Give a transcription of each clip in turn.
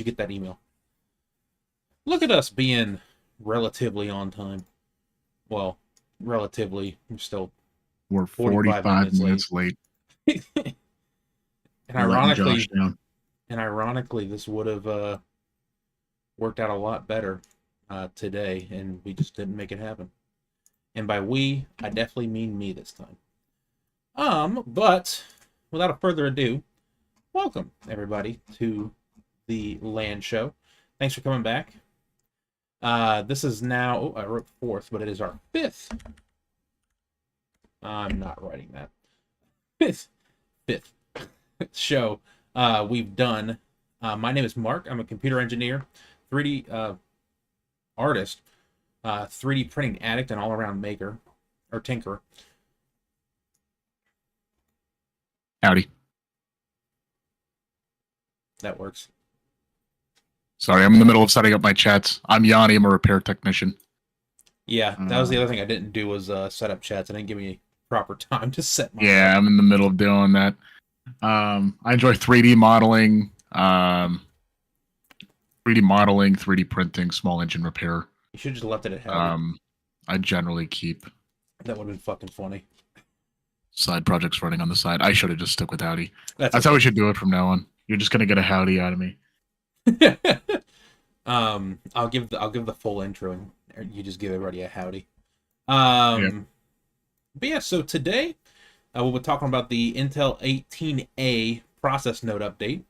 you get that email? Look at us being relatively on time. Well, relatively. We're still We're 45 45 minutes late. minutes late. and We're letting Josh ironically, down. this would have worked out a lot better today, and we just didn't make it happen. And by we, I definitely mean me this time. But without further ado, welcome everybody to the LAN Show. Thanks for coming back. This is now, I wrote fourth, but it is our fifth. I'm not writing that. Fifth show we've done. My name is Mark. I'm a computer engineer, 3D artist, 3D printing addict, and all-around maker, or tinkerer. Howdy. That works. Sorry, I'm in the middle of setting up my chats. I'm Yanni. I'm a repair technician. Yeah, that was the other thing I didn't do was set up chats. I didn't give me proper time to set mine Yeah, up. I'm in the middle of doing that. I enjoy 3D modeling, 3D printing, small engine repair. You should just left it at Howdy. I generally keep That would have been fucking funny. side projects running on the side. I should have just stuck with Howdy. That's okay. how we should do it from now on. You're just gonna get a Howdy out of me. I'll give the full intro, and you just give everybody a howdy. Yeah. But yeah, so today we'll be talking about the Intel 18A process node update,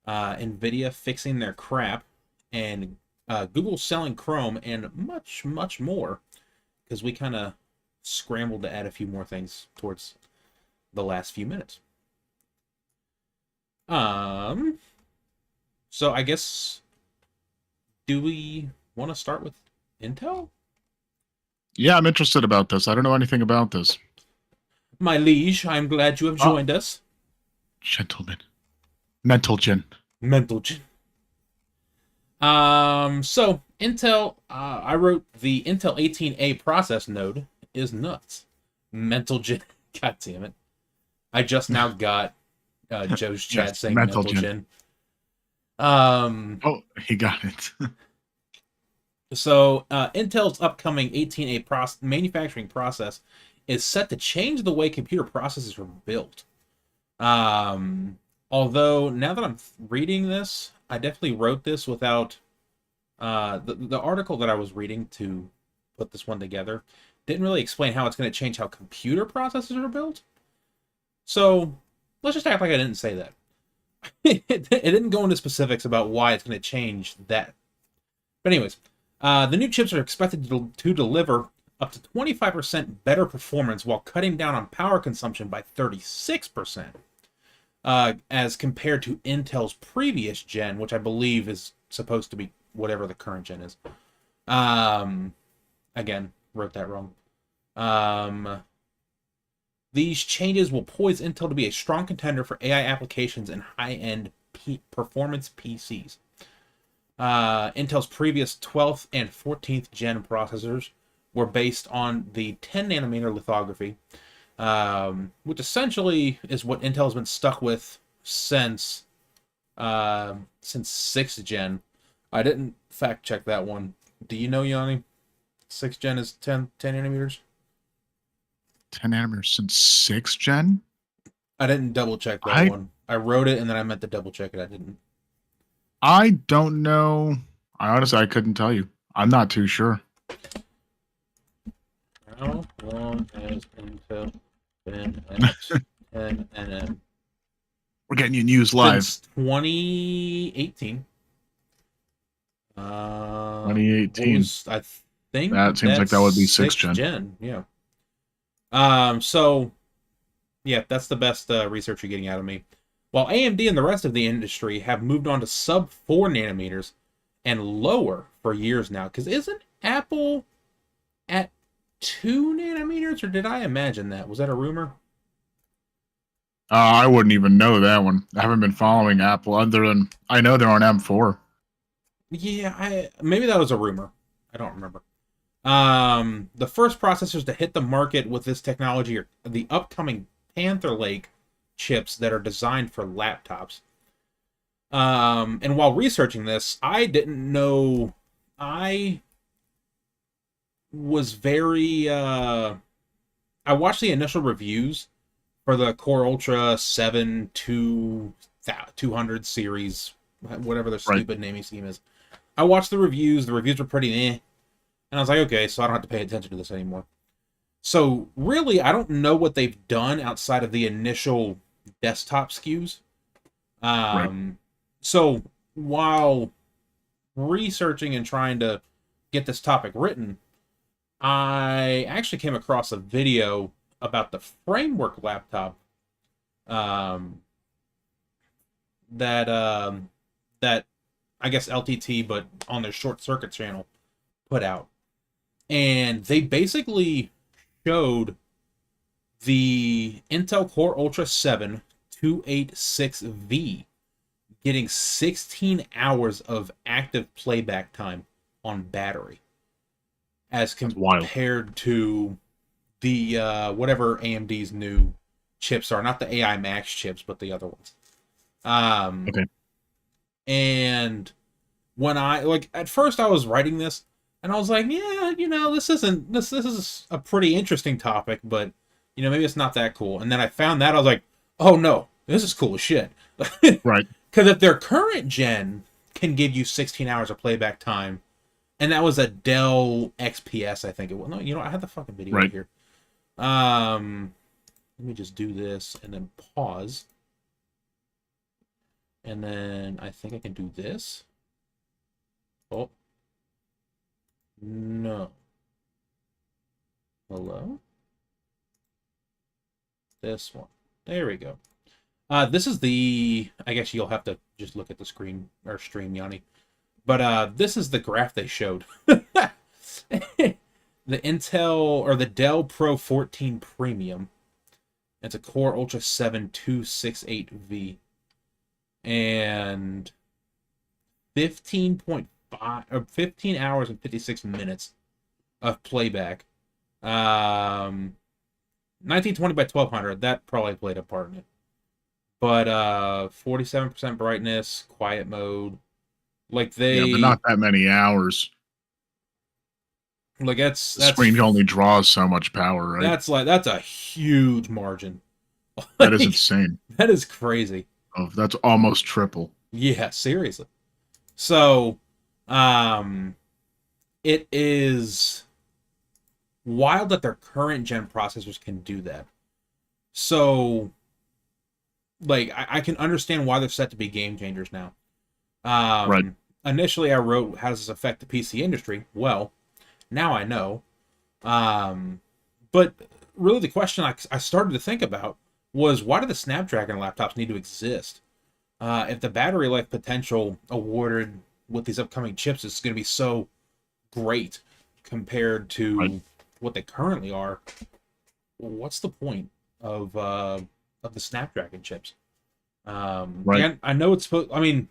Nvidia fixing their crap, and Google selling Chrome, and much, much more, because we kind of scrambled to add a few more things towards the last few minutes. So I guess, do we want to start with Intel? Yeah, I'm interested about this. I don't know anything about this. My liege, I'm glad you have joined us. Gentlemen. Mental gen. Mental gen. So Intel, I wrote the Intel 18A process node is nuts. Mental gen. God damn it. I just now got Joe's chat Yes, saying mental mental gen. gen. Oh, he got it. So Intel's upcoming 18A manufacturing process is set to change the way computer processors are built. Although, now that I'm reading this, I definitely wrote this without... the article that I was reading to put this one together didn't really explain how it's going to change how computer processors are built. So, let's just act like I didn't say that. It didn't go into specifics about why it's going to change that. But anyways, the new chips are expected to deliver up to 25% better performance while cutting down on power consumption by 36%, as compared to Intel's previous gen, which I believe is supposed to be whatever the current gen is. Again, wrote that wrong. These changes will poise Intel to be a strong contender for AI applications and high-end performance PCs. Intel's previous 12th and 14th gen processors were based on the 10 nanometer lithography, which essentially is what Intel has been stuck with since 6th gen. I didn't fact check that one. Do you know, Yanni? 6th gen is 10 nanometers? 10 nanometers since 6th gen? I didn't double check that one. I wrote it and then I meant to double check it. I didn't. I don't know. I couldn't tell you. I'm not too sure. How long has Intel been at 10 nm? We're getting you news live. Since 2018. 2018. I think that seems like that would be 6th gen. Yeah. So, yeah, that's the best research you're getting out of me. While AMD and the rest of the industry have moved on to sub 4 nanometers and lower for years now. Because isn't Apple at 2 nanometers, or did I imagine that? Was that a rumor? I wouldn't even know that one. I haven't been following Apple other than I know they're on M4. Yeah, maybe that was a rumor. I don't remember. The first processors to hit the market with this technology are the upcoming Panther Lake chips that are designed for laptops. And while researching this, I didn't know. I was very. I watched the initial reviews for the Core Ultra 7 200 series, whatever their Right. stupid naming scheme is. I watched the reviews. The reviews were pretty eh. And I was like, okay, so I don't have to pay attention to this anymore. So really, I don't know what they've done outside of the initial desktop SKUs. Right. So while researching and trying to get this topic written, I actually came across a video about the framework laptop um, that that I guess LTT, but on their short circuit channel, put out, and they basically showed the Intel Core Ultra 7 286V getting 16 hours of active playback time on battery, as That's wild. compared to the whatever AMD's new chips are, not the AI Max chips, but the other ones. Um, Okay. and when I like at first I was writing this and I was like, yeah, this is a pretty interesting topic, but maybe it's not that cool. And then I found that I was like, oh no, this is cool as shit. Right. Because if their current gen can give you 16 hours of playback time, and that was a Dell XPS, I think it was. No, I had the fucking video right Right. here. Let me just do this and then pause. And then I think I can do this. Oh. No. Hello? This one. There we go. This is I guess you'll have to just look at the screen or stream, Yanni. But this is the graph they showed. The Intel or the Dell Pro 14 Premium. It's a Core Ultra 7 268V. And 15.5 or 15 hours and 56 minutes of playback. 1920 by 1200, that probably played a part in it. But 47% brightness, quiet mode. Like Yeah, but not that many hours. like that's The screen only draws so much power, right? that's a huge margin. That is Like, insane. that is crazy. Oh, that's almost triple. Yeah, seriously. So, it is wild that their current gen processors can do that. So, like, I can understand why they're set to be game changers now. Right. Initially, I wrote, how does this affect the PC industry? Well, now I know. But really, the question I started to think about was, why do the Snapdragon laptops need to exist? If the battery life potential awarded with these upcoming chips is going to be so great compared to Right. what they currently are, what's the point of the Snapdragon chips? Right. Yeah, I know it's supposed. I mean,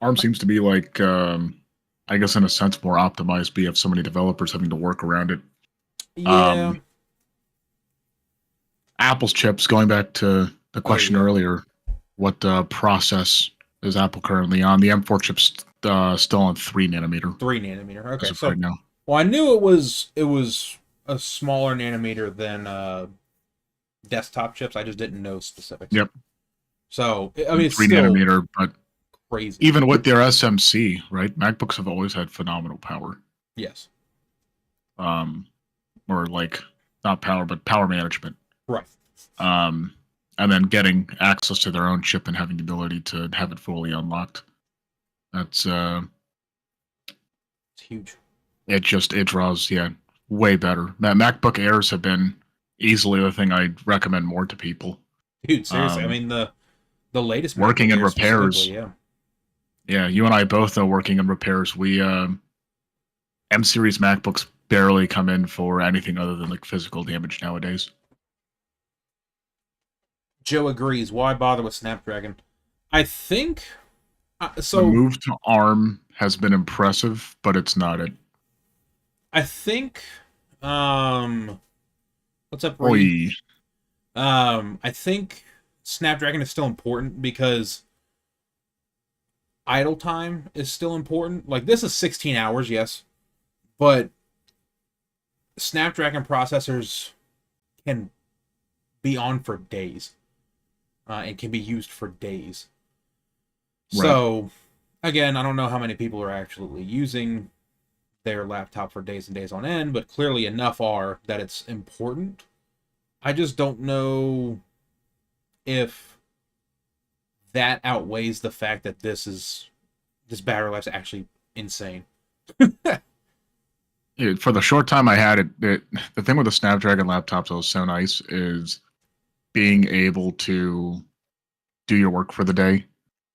ARM seems to be like, I guess in a sense, more optimized, but you have so many developers having to work around it. yeah, Apple's chips, going back to the question yeah. earlier, what process is Apple currently on? The M4 chip's still on 3 nanometer 3 nanometer. as Okay, of so right now. well, I knew it was a smaller nanometer than desktop chips. I just didn't know specifics. Yep. So I mean, it's Three still nanometer, but crazy. even with their SMC, right? MacBooks have always had phenomenal power. Yes. Or like not power, but power management. Right. And then getting access to their own chip and having the ability to have it fully unlocked. That's It's huge. it draws, yeah, way better. MacBook Airs have been easily the thing I'd recommend more to people. Dude, seriously. I mean the latest working MacBook in Air repairs. specifically, yeah. Yeah, you and I both know working in repairs. We M series MacBooks barely come in for anything other than like physical damage nowadays. Joe agrees. Why bother with Snapdragon? I think The so. move to ARM has been impressive, but it's not it. I think what's up, Oy. Reed? I think Snapdragon is still important because idle time is still important. Like, this is 16 hours, yes, but Snapdragon processors can be on for days, and can be used for days. Right. So, again, I don't know how many people are actually using their laptop for days and days on end, but clearly enough are that it's important. I just don't know if that outweighs the fact that this battery life's actually insane. For the short time I had it, the thing with the Snapdragon laptops that was so nice is being able to do your work for the day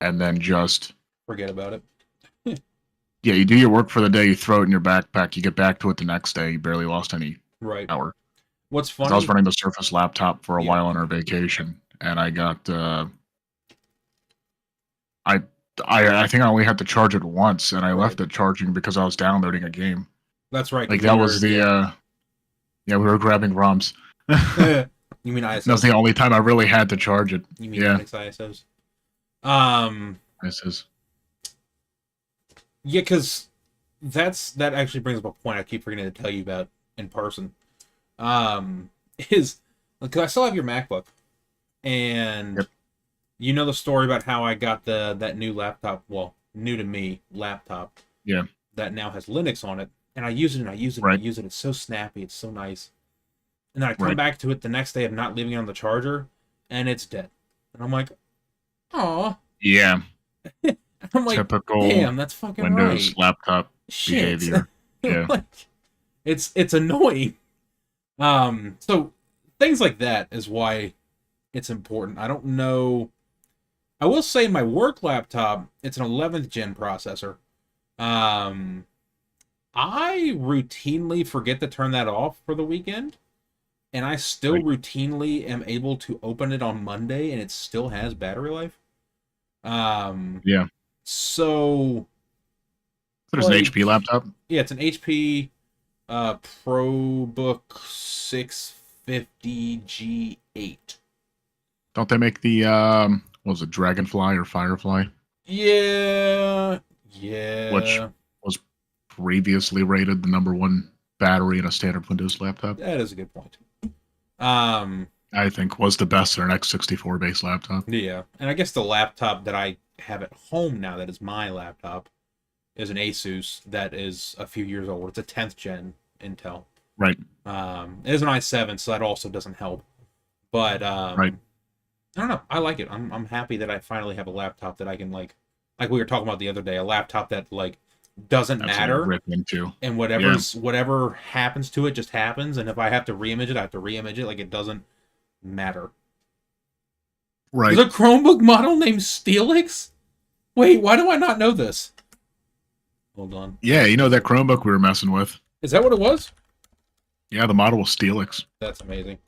and then just Forget about it. yeah, you do your work for the day, you throw it in your backpack, you get back to it the next day, you barely lost any Right. power. What's 'Cause I was funny? running the Surface laptop for a Yeah. while on our vacation, and I got I I think I only had to charge it once, and I Right. left it charging because I was downloading a game. That's right. Like 'Cause that we was were, the yeah. yeah, we were grabbing ROMs. You mean That was ISOs? the only time I really had to charge it. You mean Yeah, Linux ISOs? this is Yeah, because that actually brings up a point I keep forgetting to tell you about in person. Um, is because I still have your MacBook, and yep. you know the story about how I got that new laptop, well, new to me laptop, Yeah, that now has Linux on it, and I use it and I use it and I right, use it. It's so snappy, it's so nice. And then I come right. back to it the next day of not leaving it on the charger, and it's dead. And I'm like, oh, Yeah, I'm like, typical damn, that's fucking Windows right. laptop Shit. behavior. Yeah, Like, it's annoying. So things like that is why it's important. I don't know. I will say my work laptop, it's an 11th gen processor. Um, I routinely forget to turn that off for the weekend, and I still right. routinely am able to open it on Monday, and it still has battery life. Um, Yeah, so there's an like, HP laptop. yeah, it's an HP ProBook 650 G8. Don't they make the what was it, Dragonfly or Firefly, Yeah, which yeah, was previously rated the #1 battery in a standard Windows laptop? that is a good point. Um, I think was the best in an x64 based laptop. yeah, and I guess the laptop that I have at home now, that is my laptop, is an Asus that is a few years old. It's a 10th gen Intel. Right, It is an i7, so that also doesn't help. But right. I don't know. I like it. I'm happy that I finally have a laptop that I can like we were talking about the other day, a laptop that like doesn't That's what I matter, rip into. and Yeah, whatever happens to it just happens, and if I have to reimage it, I have to reimage it. Like, it doesn't matter. right. There's a Chromebook model named Steelix? Wait, why do I not know this? Hold on. Yeah, you know that Chromebook we were messing with. Is that what it was? Yeah, the model was Steelix. That's amazing.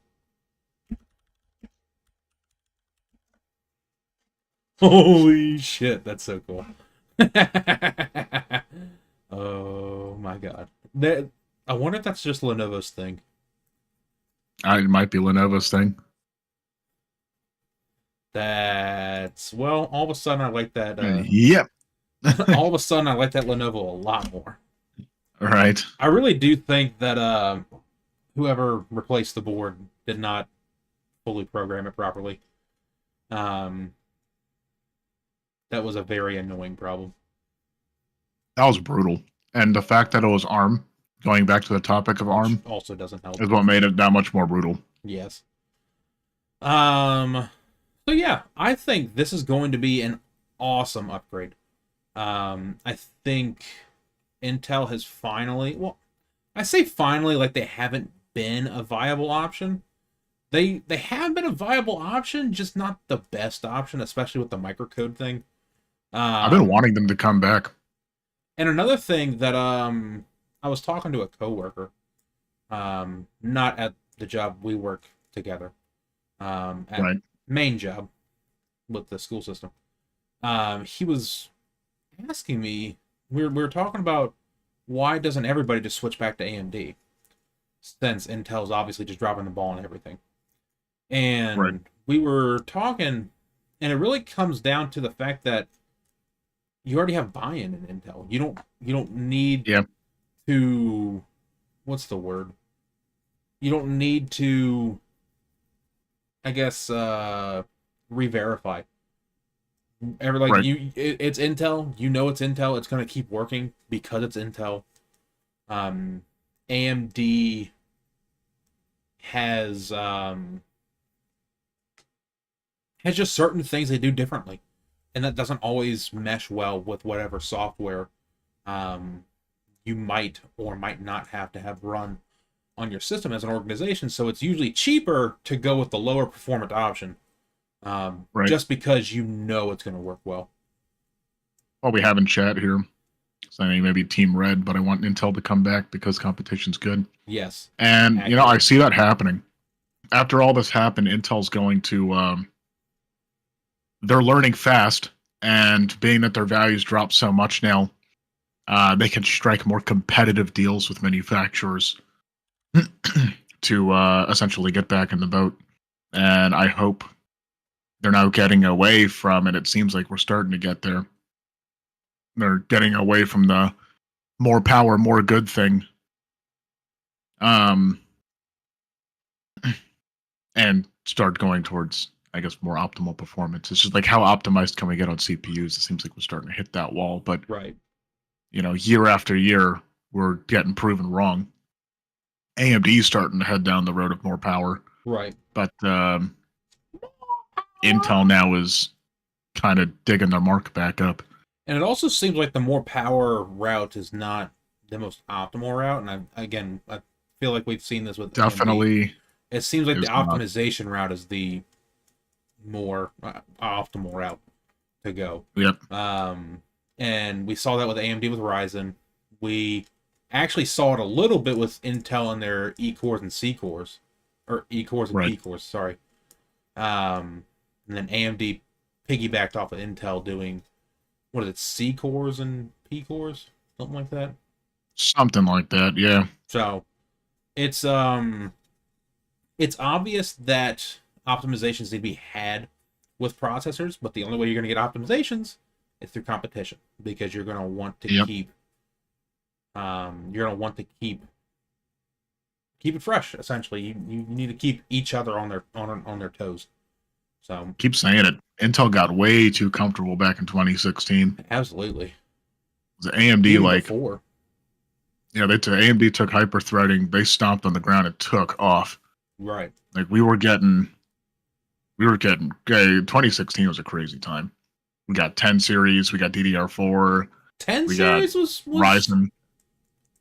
Holy shit, that's so cool. Oh my god. I wonder if that's just Lenovo's thing. It might be Lenovo's thing. That's, well, all of a sudden I like that Yep. all of a sudden I like that Lenovo a lot more. Right. I really do think that whoever replaced the board did not fully program it properly. Um that was a very annoying problem. That was brutal. And the fact that it was ARM, going back to the topic of Which ARM, also doesn't help. is what made it that much more brutal. Yes. So yeah, I think this is going to be an awesome upgrade. I think Intel has finally, well, I say finally like they haven't been a viable option. They have been a viable option, just not the best option, especially with the microcode thing. I've been wanting them to come back. And another thing that I was talking to a coworker, not at the job we work together, at Right. main job with the school system. He was asking me, we were talking about why doesn't everybody just switch back to AMD, since Intel's obviously just dropping the ball on everything. And Right. we were talking, and it really comes down to the fact that you already have buy-in in Intel. You don't need Yeah, to, what's the word? You don't need to, I guess, re-verify. right. It's Intel. You know it's Intel. It's gonna keep working because it's Intel. Um, AMD has has just certain things they do differently, and that doesn't always mesh well with whatever software um, you might or might not have to have run on your system as an organization. So it's usually cheaper to go with the lower performant option, Right. just because you know it's going to work well. Well, we have in chat here saying maybe Team Red, but I want Intel to come back because competition's good. Yes, And I accurate. see that happening. After all this happened, Intel's going to they're learning fast, and being that their values drop so much now, they can strike more competitive deals with manufacturers to essentially get back in the boat. And I hope they're now getting away from it. It seems like we're starting to get there. They're getting away from the more power, more good thing. Um, and start going towards, I guess, more optimal performance. It's just like how optimized can we get on CPUs? It seems like we're starting to hit that wall, but Right. year after year, we're getting proven wrong. AMD's starting to head down the road of more power, Right. but Intel now is kind of digging their mark back up. And it also seems like the more power route is not the most optimal route. And I feel like we've seen this with AMD. Definitely It seems like the is not. optimization route is the more optimal route to go. Yep. And we saw that with AMD with Ryzen. We actually saw it a little bit with Intel and their E cores and C cores, or E cores and Right. P cores. Sorry. And then AMD piggybacked off of Intel doing, what is it, C cores and P cores, something like that. Something like that. Yeah. So it's it's obvious that optimizations need to be had with processors, but the only way you're going to get optimizations is through competition, because you're going to want to Yep. keep you're going to want to keep it fresh. Essentially, you need to keep each other on their toes. So Keep saying it. Intel got way too comfortable back in 2016. absolutely, The AMD, even like, before. AMD took hyper threading, they stomped on the ground, it took off. Right. Like we were getting 2016 was a crazy time. We got 10 series, we got DDR4, 10 we got series was Ryzen.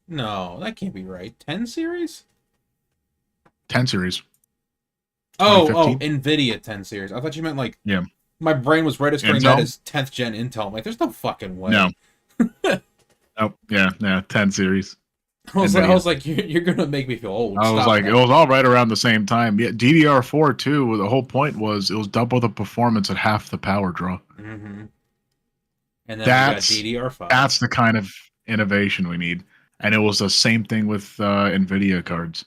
no, that can't be right. 10 series? 10 series, Oh, 2015. Nvidia 10 series. I thought you meant like, Yeah. my brain was registering that Intel? as 10th gen Intel. I'm like, there's no fucking No. way. Oh, yeah, 10 series. I Nvidia. was like, you're gonna make me feel old. I was Stop like, it that. was all right around the same time. Yeah, DDR4 too. The whole point was it was double the performance at half the power draw. Mm-hmm. And then we got That's DDR5. that's the kind of innovation we need. And it was the same thing with Nvidia cards.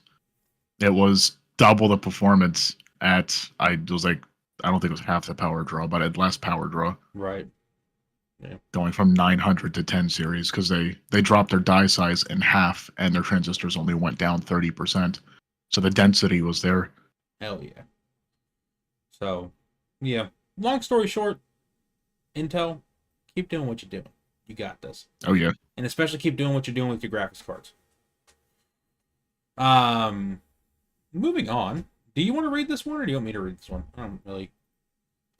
It was double the performance at I was like I don't think it was half the power draw, but at less power draw, Right. Yeah. going from 900 to 10 series because they dropped their die size in half and their transistors only went down 30%. So the density was there. Hell yeah. So, yeah. Long story short, Intel, keep doing what you're doing. You got this. Oh yeah. And especially keep doing what you're doing with your graphics cards. Um, moving on. Do you want to read this one, or do you want me to read this one? I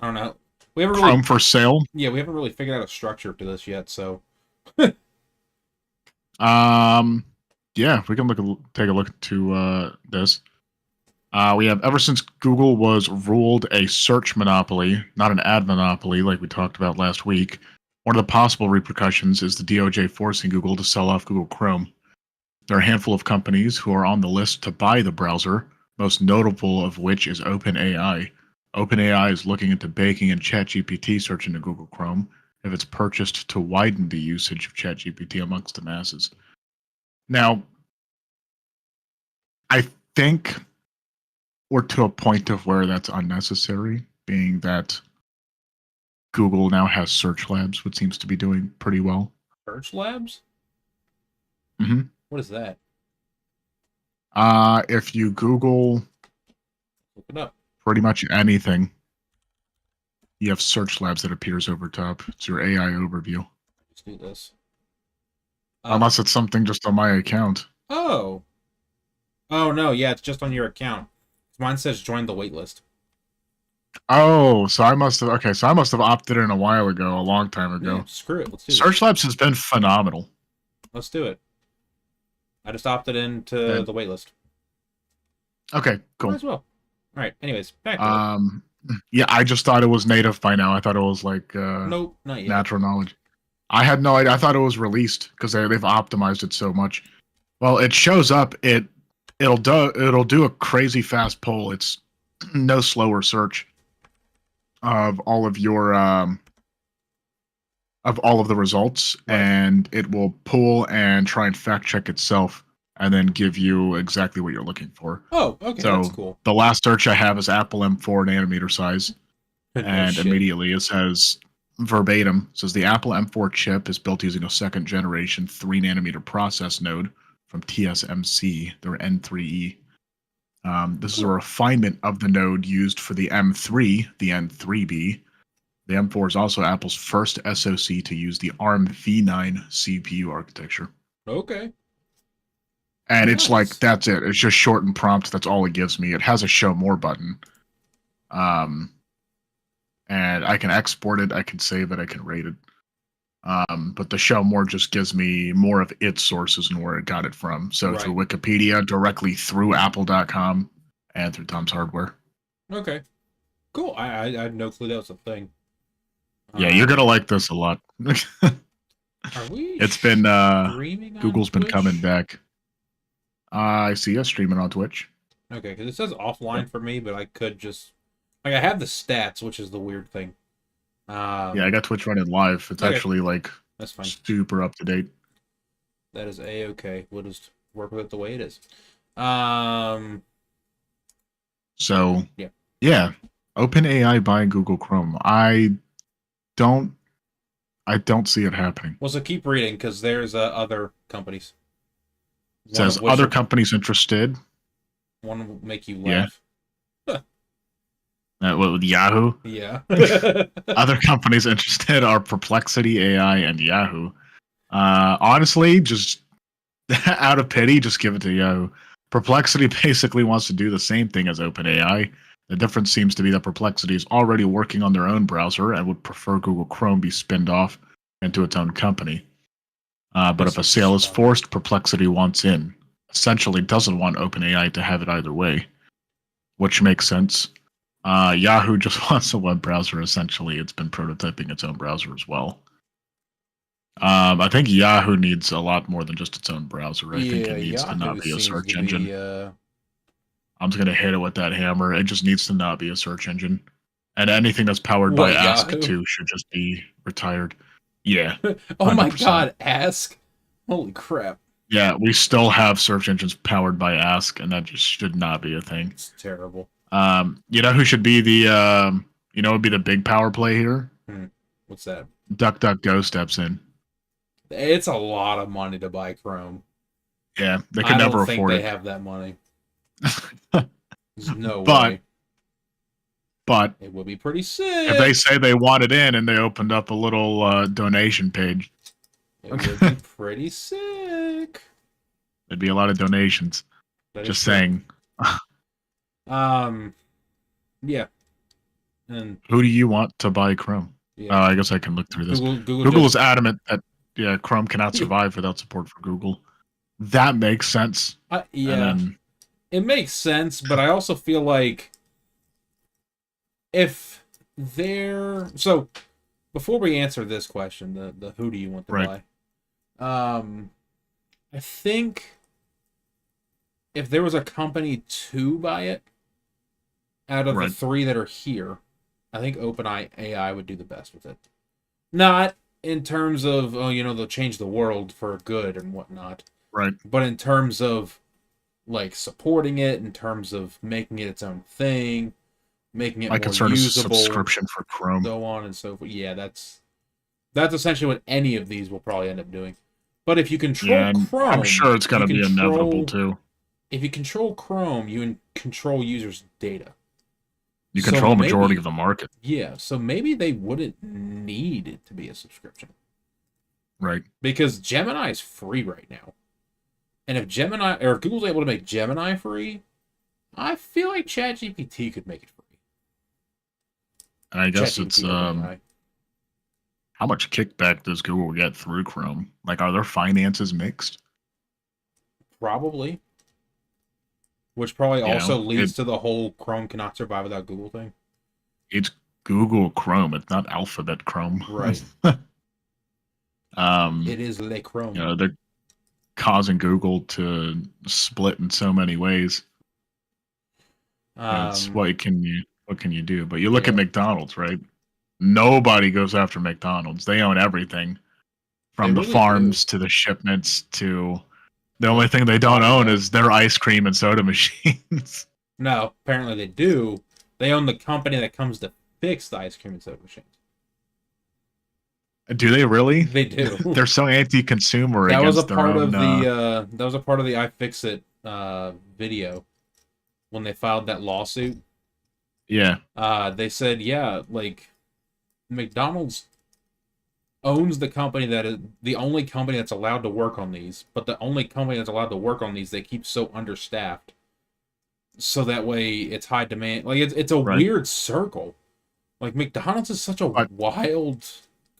don't know. We haven't really, Chrome for sale. yeah, we haven't really figured out a structure to this yet. So, Um yeah, we can take a look to this. We have ever since Google was ruled a search monopoly, not an ad monopoly like we talked about last week, one of the possible repercussions is the DOJ forcing Google to sell off Google Chrome. There are a handful of companies who are on the list to buy the browser, most notable of which is OpenAI. OpenAI is looking into baking in ChatGPT search into Google Chrome if it's purchased to widen the usage of ChatGPT amongst the masses. Now, I think or to a point of where that's unnecessary, being that Google now has Search Labs, which seems to be doing pretty well. Search Labs? Hmm. What is that? If you Google Look it up. pretty much anything, you have Search Labs that appears over top. It's your AI overview. Let's do this. Unless it's something just on my account. Oh. Oh, no. Yeah, it's just on your account. Mine says join the waitlist. Oh, so I must have opted in a while ago, a long time ago. Yeah, screw it. Let's do Search this. Labs has been phenomenal. Let's do it. I just opted into the waitlist. Okay, cool. Might as well. All right. Anyways, back to it. Yeah, I just thought it was native by now. I thought it was like Nope, not yet. natural knowledge. I had no idea. I thought it was released because they've optimized it so much. Well, it shows up. It'll do a crazy fast poll. It's no slower search of all of your of all of the results, Right. and it will pull and try and fact check itself, and then give you exactly what you're looking for. Oh, okay, So that's cool. the last search I have is Apple M4 nanometer size, No and shit. immediately it says verbatim, says the Apple M4 chip is built using a second generation 3 nanometer process node from TSMC, their N3E. This is a refinement of the node used for the M3, the N3B. The M4 is also Apple's first SoC to use the ARM v9 CPU architecture. Okay. And it's Nice. like, that's it. It's just short and prompt. That's all it gives me. It has a show more button. And I can export it, I can save it, I can rate it. But the show more just gives me more of its sources and where it got it from. So Right. through Wikipedia, directly through Apple.com, and through Tom's Hardware. Okay. Cool. I had no clue that was a thing. Yeah, you're gonna like this a lot. Are we? It's been streaming on Google's been Twitch? coming back. I see us streaming on Twitch. Okay, because it says offline for me, but I could just I have the stats, which is the weird thing. Yeah, I got Twitch running live. It's Okay. actually like That's fine. super up to date. That is a-okay. We'll just work with it the way it is. So Yeah. OpenAI buying Google Chrome. I don't see it happening. Well, so keep reading because there's other companies. It says other companies interested. One will make you Yeah. laugh. With Yahoo. Yeah. Other companies interested are Perplexity AI and Yahoo. Honestly, just out of pity, just give it to Yahoo. Perplexity basically wants to do the same thing as OpenAI. The difference seems to be that Perplexity is already working on their own browser and would prefer Google Chrome be spinned off into its own company. But if a sale is forced, Perplexity wants in. Essentially doesn't want OpenAI to have it either way, which makes sense. Yahoo just wants a web browser, essentially. It's been prototyping its own browser as well. I think Yahoo needs a lot more than just its own browser. I think it needs to not be a search engine. I'm just going to hit it with that hammer. It just needs to not be a search engine. And anything that's powered by Ask too should just be retired. Yeah. Oh my god, Ask. Holy crap. Yeah, we still have search engines powered by Ask, and that just should not be a thing. It's terrible. You know who should be the would be the big power play here? What's that? DuckDuckGo steps in. It's a lot of money to buy Chrome. Yeah, they could never afford it. They have that money. There's no way. But it would be pretty sick. If they say they want it in and they opened up a little donation page. It would be pretty sick. There'd be a lot of donations. Just saying. Yeah. And who do you want to buy Chrome? Yeah. I guess I can look through this. Google is adamant that Chrome cannot survive without support for Google. That makes sense. Yeah. It makes sense, but I also feel like if they're so before we answer this question, the who do you want to buy? I think if there was a company to buy it out of the three that are here, I think OpenAI would do the best with it. Not in terms of they'll change the world for good and whatnot. Right. But in terms of like supporting it in terms of making it its own thing, making it My more concern is usable, subscription for Chrome. so on and so forth. Yeah, that's essentially what any of these will probably end up doing. But if you control Yeah, and I'm Chrome, sure it's going to be inevitable too. if you control Chrome, you control users' data. You So control a majority maybe, of the market, yeah, so maybe they wouldn't need it to be a subscription. right? Because Gemini is free right now. And if Google's able to make Gemini free, I feel like ChatGPT could make it free. And I guess it's ChatGPT over AI. how much kickback does Google get through Chrome? Like, are their finances mixed? Probably. Which probably You know, also leads to the whole Chrome cannot survive without Google thing. it's Google Chrome. It's not Alphabet Chrome. Right. um, It is Le you Chrome. know, they're causing Google to split in so many ways. It's what can you do? But you look at Yeah, McDonald's, right? Nobody goes after McDonald's. They own everything they from the really do. farms to the shipments to the only The thing they don't own audio. is their ice cream and soda machines. No, apparently they do. They own the company that comes to fix the ice cream and soda machines. Do they really? They do. They're so anti-consumer That was a against their part own. of the iFixit video when they filed that lawsuit. Yeah, They said, yeah, like McDonald's owns the company that is the only company that's allowed to work on these, but the only company that's allowed to work on these, they keep so understaffed. So that way it's high demand. Like it's a right. weird circle. Like McDonald's is such a But wild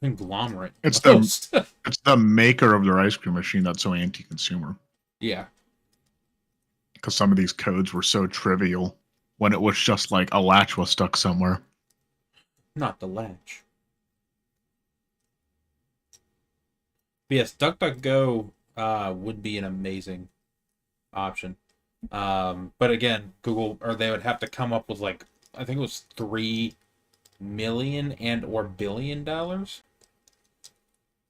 conglomerate it's the almost. it's the maker of their ice cream machine that's so anti-consumer Yeah. because some of these codes were so trivial when it was just like a latch was stuck somewhere. Not the latch. But yes, DuckDuckGo would be an amazing option. But again, Google or they would have to come up with like I think it was 3 million and or $1 billion.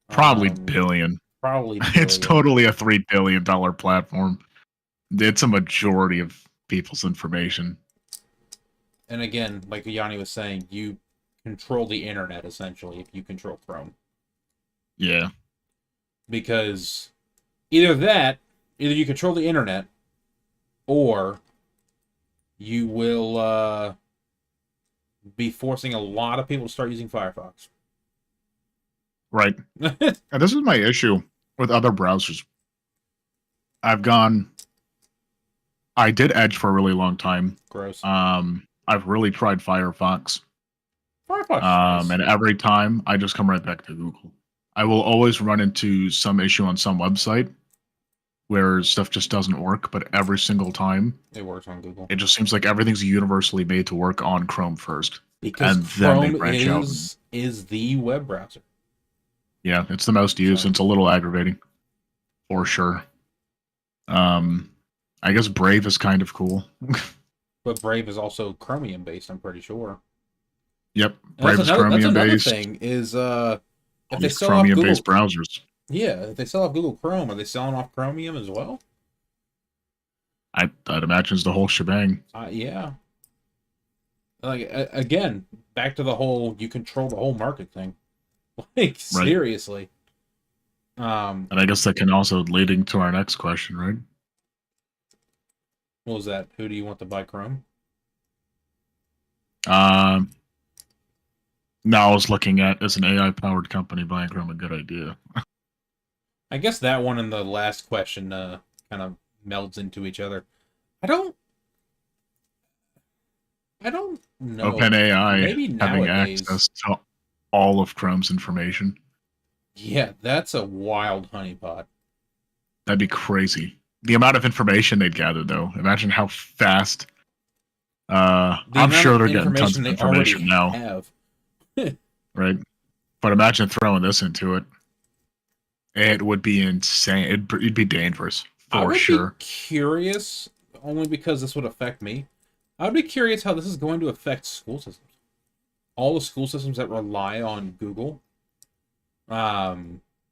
Probably Um, billion. Probably It's billion. totally a $3 billion platform. It's a majority of people's information. And again, like Yanni was saying, you control the internet essentially if you control Chrome. Yeah, Because either you control the internet or you will be forcing a lot of people to start using Firefox. right. And this is my issue with other browsers. I've gone. I did Edge for a really long time. Gross. I've really tried Firefox. Firefox is nice. And every time I just come right back to Google. I will always run into some issue on some website where stuff just doesn't work, but every single time It works on Google. it just seems like everything's universally made to work on Chrome first, Because and then they Chrome branch out. is the web browser. Yeah, it's the most used. So, It's a little aggravating, for sure. I guess Brave is kind of cool. but Brave is also Chromium based, I'm pretty sure. Yep, And Brave is that's Chromium another based. thing is if All they these sell off Chromium Google based browsers. yeah, if they sell off Google Chrome, are they selling off Chromium as well? I'd imagine it's the whole shebang. Yeah. Like again, back to the whole you control the whole market thing. Like Right. seriously. And I guess that can also leading to our next question, right? What was that? Who do you want to buy Chrome? Um, Now I was looking at is an AI powered company buying Chrome a good idea? I guess that one and the last question kind of melds into each other. I don't I don't know. OpenAI Maybe having nowadays. access to all of Chrome's information. Yeah, that's a wild honeypot. That'd be crazy. The amount of information they'd gather, though. Imagine how fast. The I'm amount sure of they're getting tons information of they already information now, have. right? But imagine throwing this into it. It would be insane. It'd be dangerous I for would be sure. curious, only because this would affect me. I would be curious how this is going to affect school systems. All the school systems that rely on Google.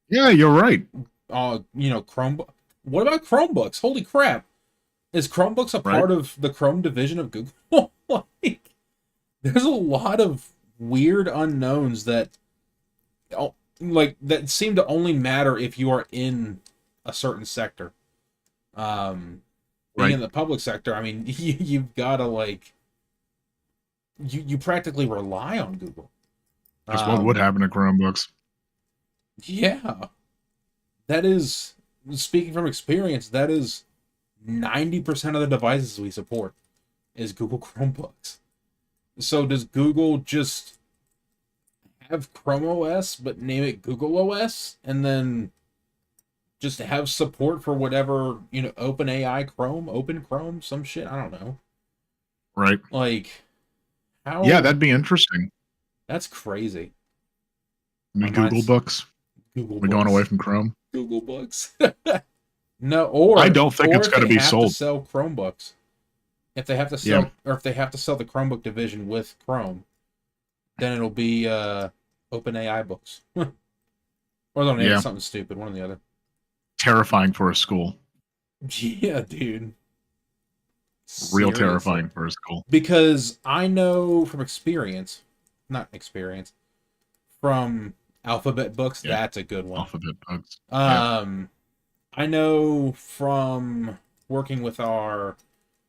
Yeah, you're right. Chromebook. What about Chromebooks? Holy crap! Is Chromebooks a right? part of the Chrome division of Google? Like, there's a lot of weird unknowns that, like, that seem to only matter if you are in a certain sector. Being Right. in the public sector, I mean, you've got to like, you practically rely on Google. Because what would Um, happen to Chromebooks? yeah, that is, speaking from experience, that is 90% of the devices we support is Google Chromebooks. So does Google just have Chrome OS but name it Google OS and then just have support for whatever, OpenAI Chrome, Open Chrome, some shit? I don't know. Right. Like, Yeah, how? that'd be interesting. That's crazy. My We Google mind's Books. Google We going away Books. from Chrome. Google Books. No, I or don't think or it's if going they to be have to sold. sell Chromebooks, if they have to Yeah. sell, or if they have to sell the Chromebook division with Chrome, then it'll be OpenAI books, or they'll name it Yeah. something stupid, one or the other. Terrifying for a school. Yeah, dude. Real Seriously. terrifying for a school. Because I know from experience, not experience, from alphabet books, Yeah. that's a good one. Alphabet bugs. Yeah. Um, I know from working with our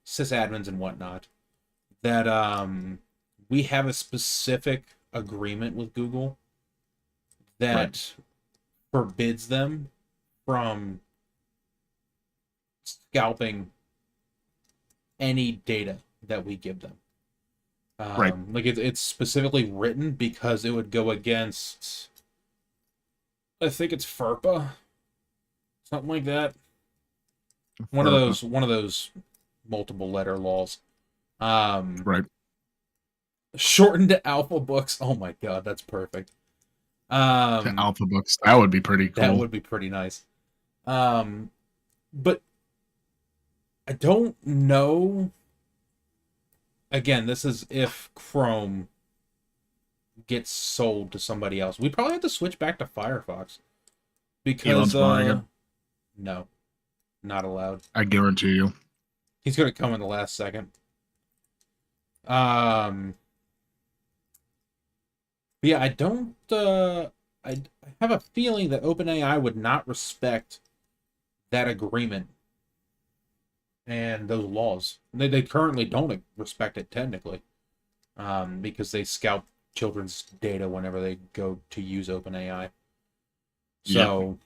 sysadmins and whatnot that we have a specific agreement with Google Right. that forbids them from scalping any data that we give them. Right. Like it's specifically written because it would go against, I think it's FERPA, something like that. FERPA. One of those multiple letter laws. Um, Right. Shortened to Alpha Books. Oh my god, that's perfect. To Um, Alpha Books. That would be pretty that cool. would be pretty nice. But I don't know. Again, this is if Chrome gets sold to somebody else. We probably have to switch back to Firefox because Elon's buying it. no, not allowed. I guarantee you. He's gonna come in the last second. Um, but yeah, I don't. I have a feeling that OpenAI would not respect that agreement and those laws. They currently don't respect it technically, because they scalp children's data whenever they go to use OpenAI. Yeah. So,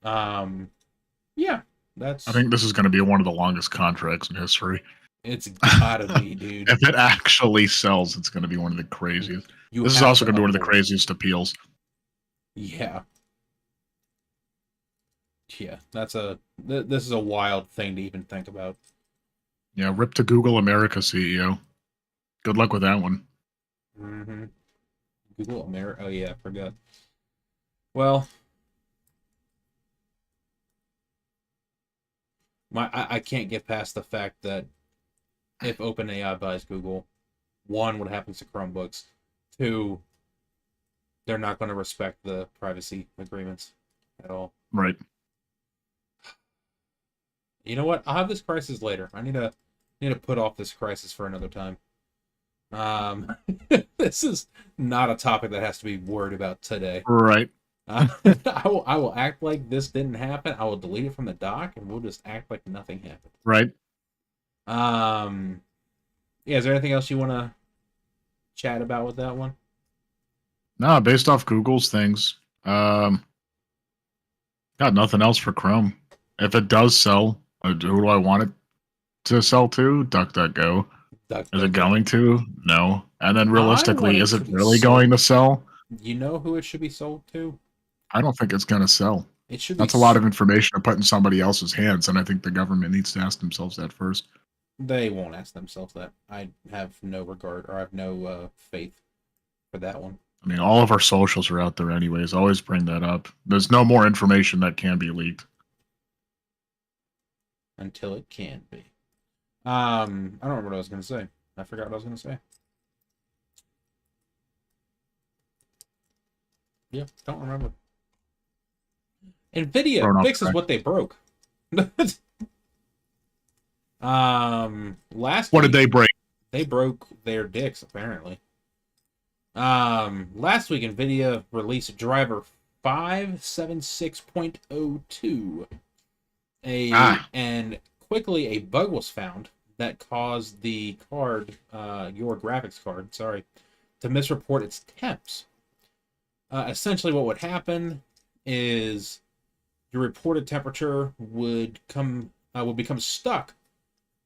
yeah, I that's think this is going to be one of the longest contracts in history. it's gotta be, dude. If it actually sells, it's going to be one of the craziest. You This is have also to going to be one of the uphold it. craziest appeals. Yeah, yeah. This is a wild thing to even think about. Yeah, rip to Google America CEO. Good luck with that one. Mm-hmm. Google America. Oh yeah, I forgot. Well, I can't get past the fact that if OpenAI buys Google, one, what happens to Chromebooks? Two, they're not going to respect the privacy agreements at all. Right. You know what? I'll have this crisis later. I need to put off this crisis for another time. Um, this is not a topic that has to be worried about today. Right. I will act like this didn't happen. I will delete it from the doc, and we'll just act like nothing happened. Right. Yeah. Is there anything else you want to chat about with that one? No, based off Google's things, got nothing else for Chrome. If it does sell, who do I want it to sell to? DuckDuckGo. Is it going to? No. And then I want realistically, it is to it be really going to sold. sell? You know who it should be sold to? I don't think it's going to sell. It should be. That's a lot of information to put in somebody else's hands, and I think the government needs to ask themselves that first. They won't ask themselves that. I have no regard, or I have no faith for that one. I mean, all of our socials are out there anyways. Always bring that up. There's no more information that can be leaked. Until it can be. I don't remember what I was going to say. I forgot what I was going to say. Yeah, don't remember. Nvidia Thrown off fixes track. what they broke. Last What did week they break? they broke their dicks apparently. Last week Nvidia released driver 576.02. Ah, And quickly a bug was found that caused the card, your graphics card, sorry, to misreport its temps. Essentially, what would happen is your reported temperature would become stuck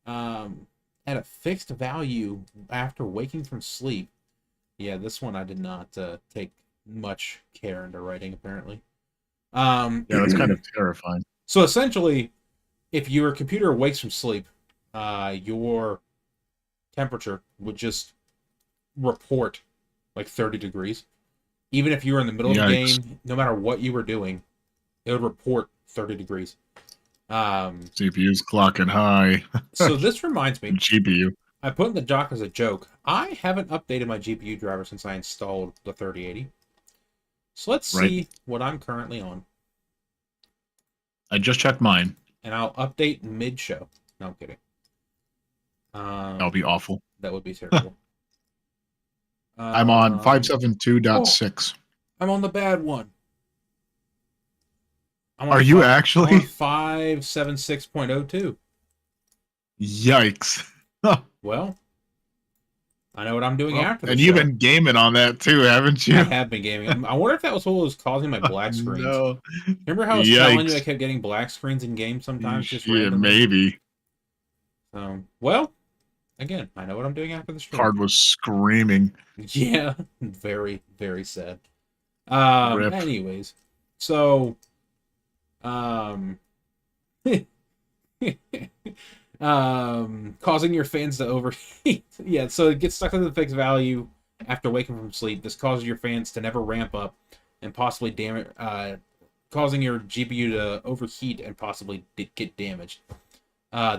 at a fixed value after waking from sleep. Yeah, this one I did not take much care into writing apparently. yeah, that's kind of terrifying. So essentially, if your computer wakes from sleep, your temperature would just report like 30 degrees. Even if you were in the middle of a Yikes. game, no matter what you were doing, it would report 30 degrees. Um, CPU's clocking high. so this reminds me, GPU, I put in the doc as a joke. I haven't updated my GPU driver since I installed the 3080. So let's right? see what I'm currently on. I just checked mine. And I'll update mid-show. No, I'm kidding. That'll be awful. That would be terrible. I'm on Oh, 572.6. I'm on the bad one. Are you I'm on actually? 576.02. Yikes. Well, I know what I'm doing Well, after the and you've show. been gaming on that too, haven't I you? have been gaming. I wonder if that was what was causing my black screens. No. Remember how I was telling you I Yikes. kept getting black screens in games sometimes, just Yeah, randomly? maybe. Well, again, I know what I'm doing after the stream. Card was screaming. Yeah, very, very sad. Rip. Anyways, so, um, causing your fans to overheat. Yeah, so it gets stuck at the fixed value after waking from sleep. This causes your fans to never ramp up and possibly damage, causing your GPU to overheat and possibly get damaged.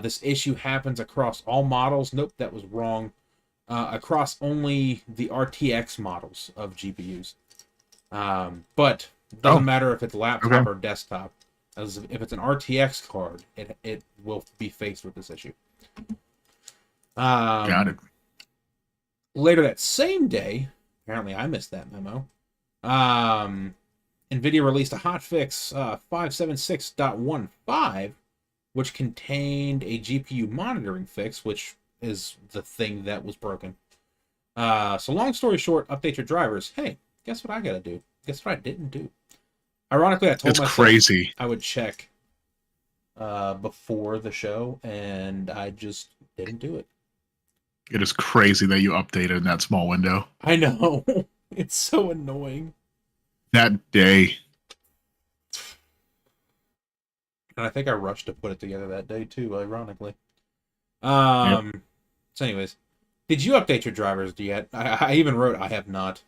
This issue happens across all models. Nope, that was wrong. Across only the RTX models of GPUs. But it doesn't matter if it's laptop or desktop. As if it's an RTX card, it will be faced with this issue. Got it. Later that same day, apparently I missed that memo. Nvidia released a hotfix 576.15, which contained a GPU monitoring fix, which is the thing that was broken. So long story short, update your drivers. Hey, guess what I gotta do? Guess what I didn't do? Ironically, I told myself crazy. I would check before the show, and I just didn't do it. It is crazy that you updated in that small window. I know. It's so annoying. That day. And I think I rushed to put it together that day too, ironically. Yep. So anyways, did you update your drivers yet? I even wrote I have not.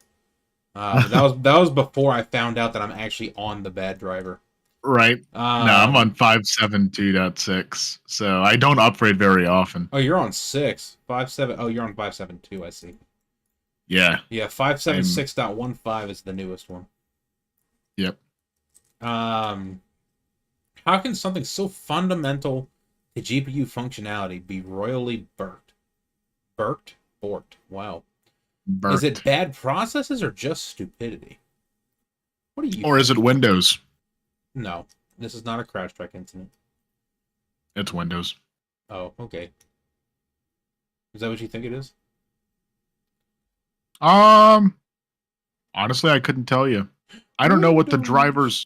That was before I found out that I'm actually on the bad driver. Right. No, I'm on 572.6, so I don't upgrade very often. Oh, you're on 6. 5.7. Oh, you're on 5.7.2, I see. Yeah. Yeah, 5.76.15 is the newest one. Yep. How can something so fundamental to GPU functionality be royally burnt? Borked. Wow. Burnt. Is it bad processes or just stupidity? What do you Or is it Windows? No, this is not a CrowdStrike incident. It's Windows. Oh, okay. Is that what you think it is? Honestly, I couldn't tell you. I don't know what the drivers.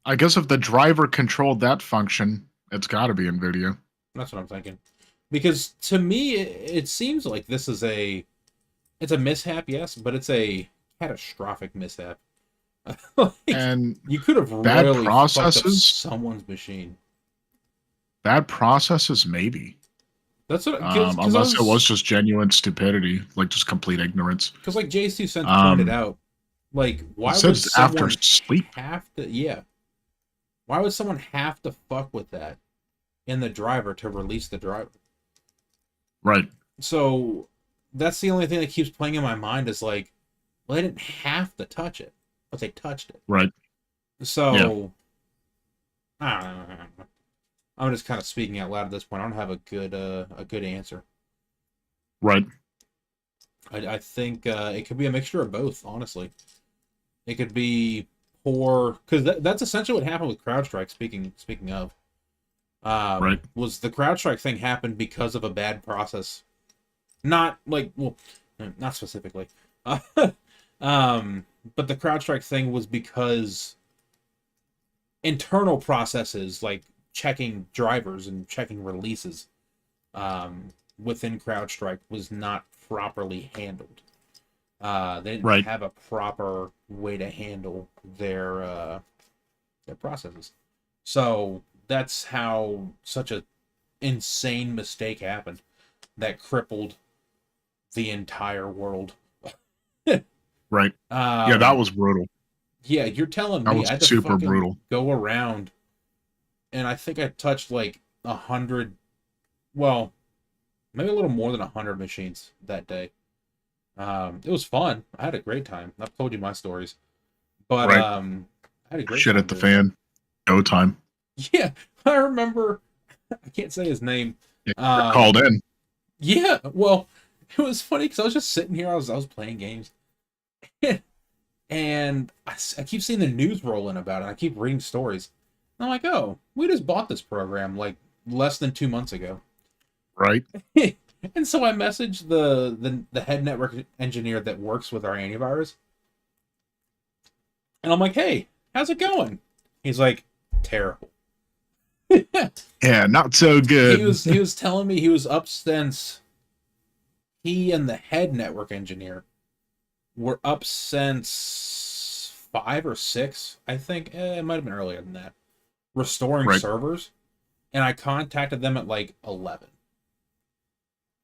I guess if the driver controlled that function, it's got to be Nvidia. That's what I'm thinking. Because to me, it seems like this is it's a mishap, yes, but it's a catastrophic mishap. Like, and you could have bad really processes, fucked up someone's machine. Bad processes, maybe. That's what. Unless it was just genuine stupidity, like just complete ignorance. Because, like J2 Cents pointed out, like why would someone after sleep have to? Yeah. Why would someone have to fuck with that in the driver to release the driver? Right. So that's the only thing that keeps playing in my mind is like, well, they didn't have to touch it, but they touched it. Right. So, I don't know. I'm just kind of speaking out loud at this point. I don't have a good answer. Right. I think it could be a mixture of both. Honestly, it could be poor because that's essentially what happened with CrowdStrike. Speaking of, Right. was the CrowdStrike thing happened because of a bad process? Not like well, not specifically. But the CrowdStrike thing was because internal processes like checking drivers and checking releases within CrowdStrike was not properly handled. They didn't Right. have a proper way to handle their processes. So that's how such a insane mistake happened that crippled the entire world. Right. Yeah, that um, was brutal. yeah, you're telling That me was I had to super fucking brutal. go around and I think I touched like 100, well, maybe a little more than 100 machines that day. It was fun. I had a great time. I've told you my stories, but Right. I had a great Shit time at the doing it. fan. Go time. Yeah, I remember. I can't say his name. Yeah, you're called Um, in. yeah, well, it was funny because I was just sitting here. I was playing games, and I keep seeing the news roll in about it. I keep reading stories. And I'm like, oh, we just bought this program like less than 2 months ago. Right. And so I messaged the head network engineer that works with our antivirus, and I'm like, hey, how's it going? He's like, terrible. Yeah, not so he good. was he was telling me he was up since he and the head network engineer were up since 5 or 6, I think. It might have been earlier than that. Restoring Right. servers, and I contacted them at like 11.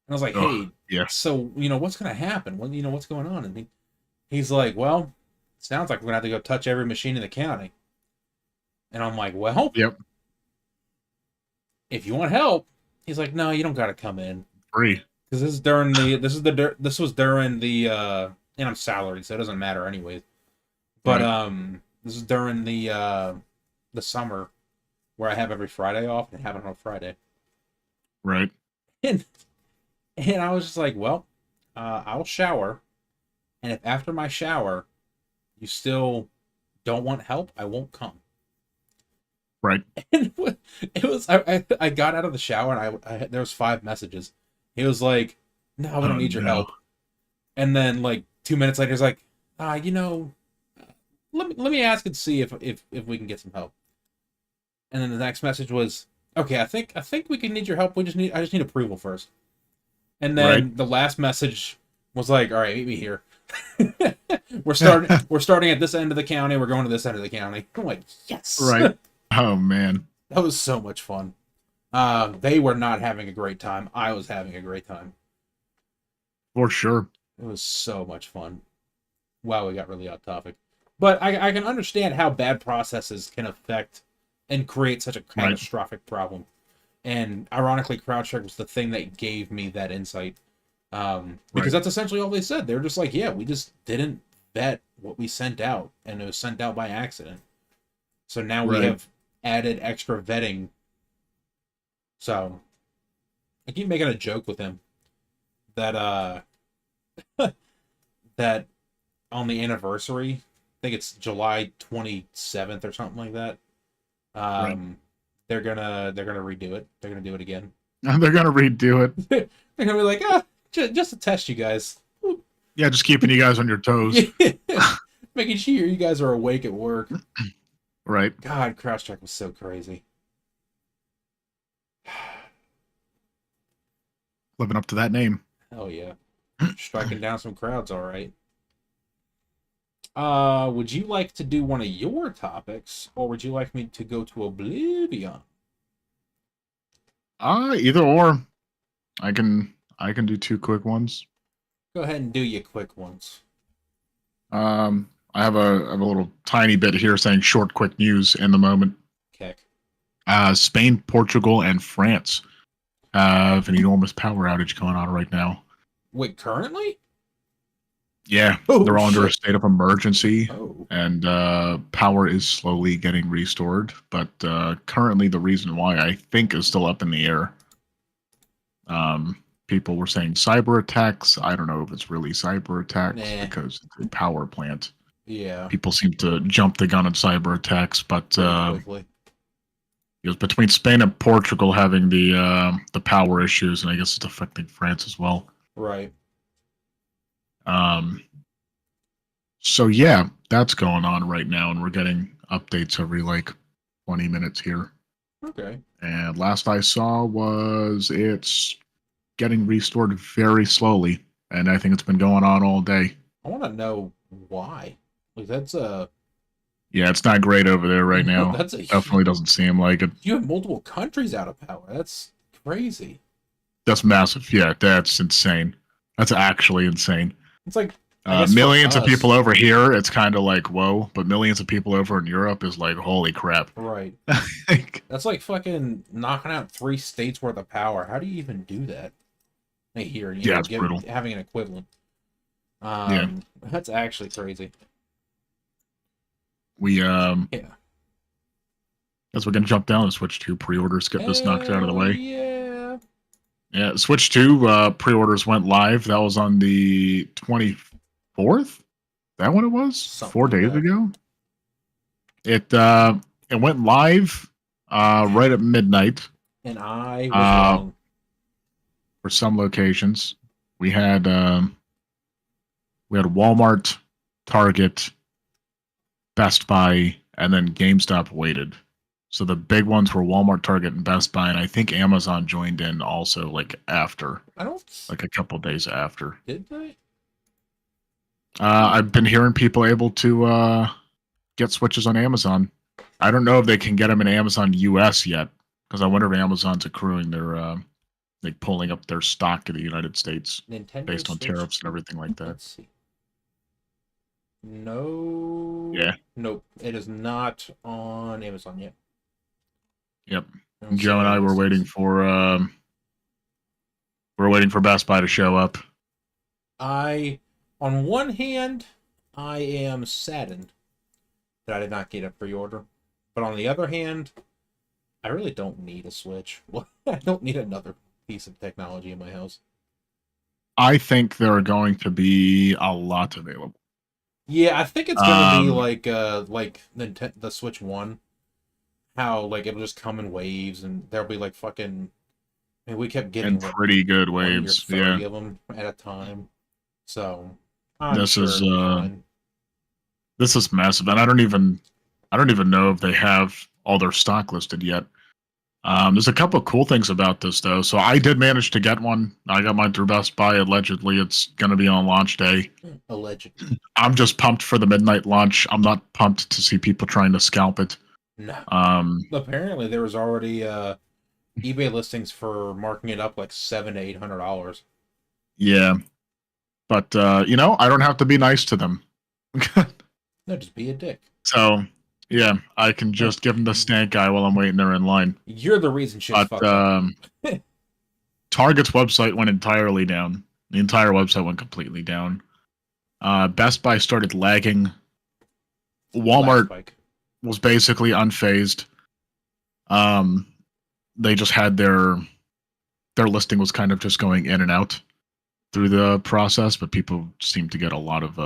And I was like, Oh, hey, yeah. so what's gonna happen? What's going on? And he's like, well, sounds like we're gonna have to go touch every machine in the county. And I'm like, well, Yep. if you want help, he's like, no, you don't gotta come in Free. because this was during the and I'm salaried, so it doesn't matter anyways. But Right. this is during the summer where I have every Friday off and have it on Friday. Right. And and I was just like, well, I'll shower, and if after my shower you still don't want help, I won't come. Right. And it was I got out of the shower and I there was 5 messages. He was like, "No, we don't Oh need your no. help." And then like 2 minutes later, he's like, let me ask and see if we can get some help. And then the next message was, "Okay, I think we can need your help. I just need approval first." And Right. then the last message was like, "All right, meet me here. We're starting at this end of the county. We're going to this end of the county." I'm like, "Yes." Right. Oh man. That was so much fun. They were not having a great time. I was having a great time. For sure. It was so much fun. Wow, we got really off topic. But I can understand how bad processes can affect and create such a Right. catastrophic problem. And ironically, CrowdStrike was the thing that gave me that insight. Because Right. that's essentially all they said. They're just like, yeah, we just didn't vet what we sent out, and it was sent out by accident. So now we Right. have added extra vetting. So I keep making a joke with him that that on the anniversary, I think it's July 27th or something like that. Right. Um, they're gonna redo it. They're gonna do it again. They're gonna redo it. They're gonna be like, just to test you guys. Yeah, just keeping you guys on your toes. Making sure you guys are awake at work. Right. God, CrowdStrike was so crazy. Living up to that name. Hell yeah. Striking down some crowds, all right. Would you like to do one of your topics, or would you like me to go to Oblivion? Either or. I can do two quick ones. Go ahead and do your quick ones. I have a little tiny bit here saying short, quick news in the moment. Keck. Spain, Portugal, and France have an enormous power outage going on right now. Wait, currently? Yeah, Oh they're all under a shit. state of emergency, Oh. and power is slowly getting restored. But currently, the reason why I think is still up in the air. People were saying cyber attacks. I don't know if it's really cyber attacks Nah. because it's a power plant. Yeah. People seem to jump the gun on cyber attacks, but Pretty quickly. it was between Spain and Portugal having the power issues, and I guess it's affecting France as well. Right. Um, so yeah, that's going on right now, and we're getting updates every like 20 minutes here. Okay. And last I saw was it's getting restored very slowly, and I think it's been going on all day. I want to know why. Like that's a Yeah, it's not great over there right no, now. that's a Definitely doesn't seem like it. you have multiple countries out of power. That's crazy. That's massive. Yeah, that's insane. That's actually insane. It's like I guess for Millions of people us, over here, it's kind of like whoa, but millions of people over in Europe is like holy crap. right. Like, That's like fucking knocking out 3 states worth of power. How do you even do that? Like here, yeah, it's brutal. having an equivalent. Yeah, That's actually crazy. we Yeah. as we're gonna jump down and switch to pre-orders, get this knocked out of the Hell way. yeah. Yeah, Switch 2 pre-orders went live. That was on the 24th. That when it was? Something 4 days like that. ago. It went live right at midnight. And I was Uh, wrong. for some locations. We had Walmart, Target, Best Buy, and then GameStop waited. So the big ones were Walmart, Target, and Best Buy, and I think Amazon joined in also like after, I don't like a couple days after. did they? I've been hearing people able to get Switches on Amazon. I don't know if they can get them in Amazon US yet, because I wonder if Amazon's accruing their like pulling up their stock in the United States Nintendo based on Switch tariffs and 2? everything like that. Let's see. No. Yeah. Nope. It is not on Amazon yet. Yep. I don't see Joe and any I were waiting listings. for Best Buy to show up. On one hand, I am saddened that I did not get a pre-order, but on the other hand, I really don't need a Switch. I don't need another piece of technology in my house. I think there are going to be a lot available. Yeah, I think it's gonna be Um, like the Switch One, how like it'll just come in waves and there'll be like fucking. I mean, we kept in getting what pretty good 20 or waves. Yeah. 30 of them at a time, so I'm This sure is it'll be fine. this is massive, and I don't even know if they have all their stock listed yet. There's a couple of cool things about this though. So I did manage to get one. I got mine through Best Buy. Allegedly, it's going to be on launch day. Allegedly, I'm just pumped for the midnight launch. I'm not pumped to see people trying to scalp it. no. Um, Apparently, there was already eBay listings for marking it up like $700 to $800. yeah, but I don't have to be nice to them. No, just be a dick. So yeah, I can No, just give them the stank eye while I'm waiting there in line. you're the reason shit's But fucked up. Target's website went entirely down. The entire website went completely down. Best Buy started lagging. Lag Walmart spike. was basically unfazed. They just had their listing was kind of just going in and out through the process, but people seem to get a lot of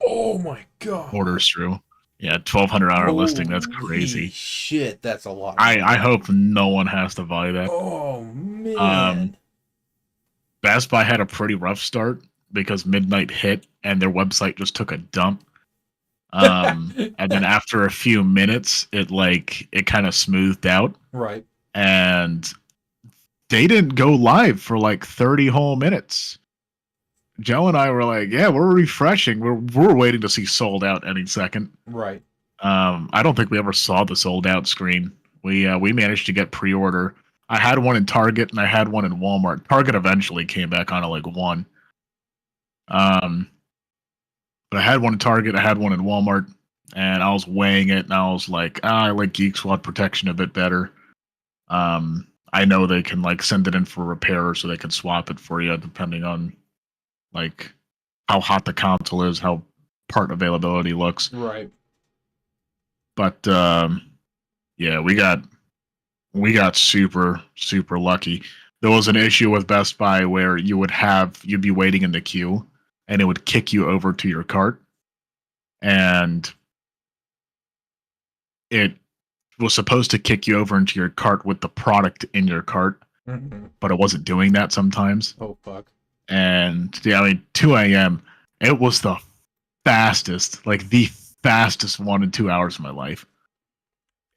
Oh my god. orders through. Yeah, 1,200-hour listing. That's Holy crazy. shit, that's a lot of I money. I hope no one has to buy that. Oh Um, man. Best Buy had a pretty rough start because midnight hit and their website just took a dump. And then after a few minutes, it kind of smoothed out, Right. and they didn't go live for like 30 whole minutes. Joe and I were like, "Yeah, we're refreshing. We're waiting to see sold out any second." Right. I don't think we ever saw the sold out screen. We managed to get pre-order. I had one in Target and I had one in Walmart. Target eventually came back on at like one. But I had one in Target, I had one in Walmart, and I was weighing it, and I was like, I like Geek Squad protection a bit better. I know they can like send it in for repair, so they can swap it for you depending on like how hot the console is, how part availability looks. Right. But yeah, we got super super lucky. There was an issue with Best Buy where you'd be waiting in the queue, and it would kick you over to your cart, and it was supposed to kick you over into your cart with the product in your cart, but it wasn't doing that sometimes. Oh fuck. And yeah, I mean, 2 a.m. It was the fastest 1 and 2 hours of my life.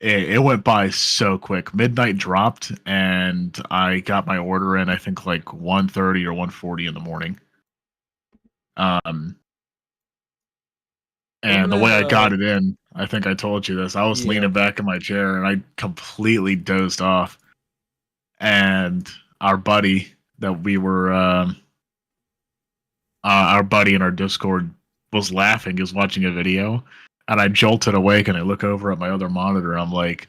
It went by so quick. Midnight dropped, and I got my order in, I think, like 1:30 or 1:40 in the morning. And the way I got it in, I think I told you this. I was leaning back in my chair, and I completely dozed off. And our buddy that we were, our buddy in our Discord was laughing. He was watching a video, and I jolted awake, and I look over at my other monitor. I'm like,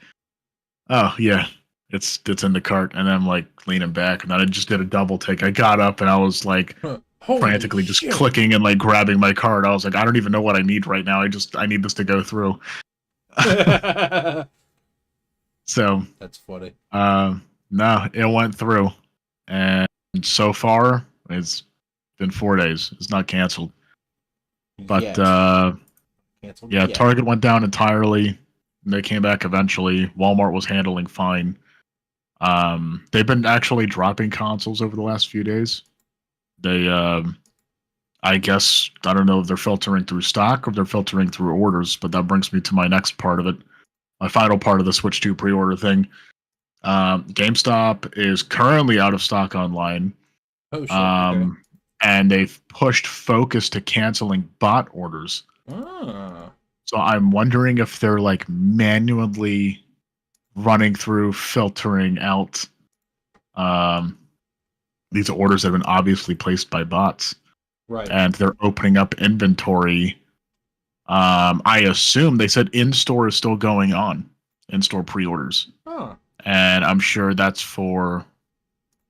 "Oh yeah, it's in the cart." And then I'm like leaning back, and then I just did a double take. I got up, and I was like frantically just clicking and like grabbing my card. I was like, I don't even know what I need right now. I need this to go through. So that's funny. No, it went through, and so far it's been 4 days. It's not canceled, but canceled. Yeah, Target went down entirely. They came back eventually. Walmart was handling fine. They've been actually dropping consoles over the last few days. They, I guess, I don't know if they're filtering through stock or they're filtering through orders, but that brings me to my next part of it. My final part of the Switch 2 pre-order thing. GameStop is currently out of stock online. Oh, shit. Okay. And they've pushed focus to canceling bot orders. Ah. So I'm wondering if they're like manually running through, filtering out these orders that have been obviously placed by bots. Right. And they're opening up inventory. I assume they said in-store is still going on. In-store pre-orders. Huh. And I'm sure that's for,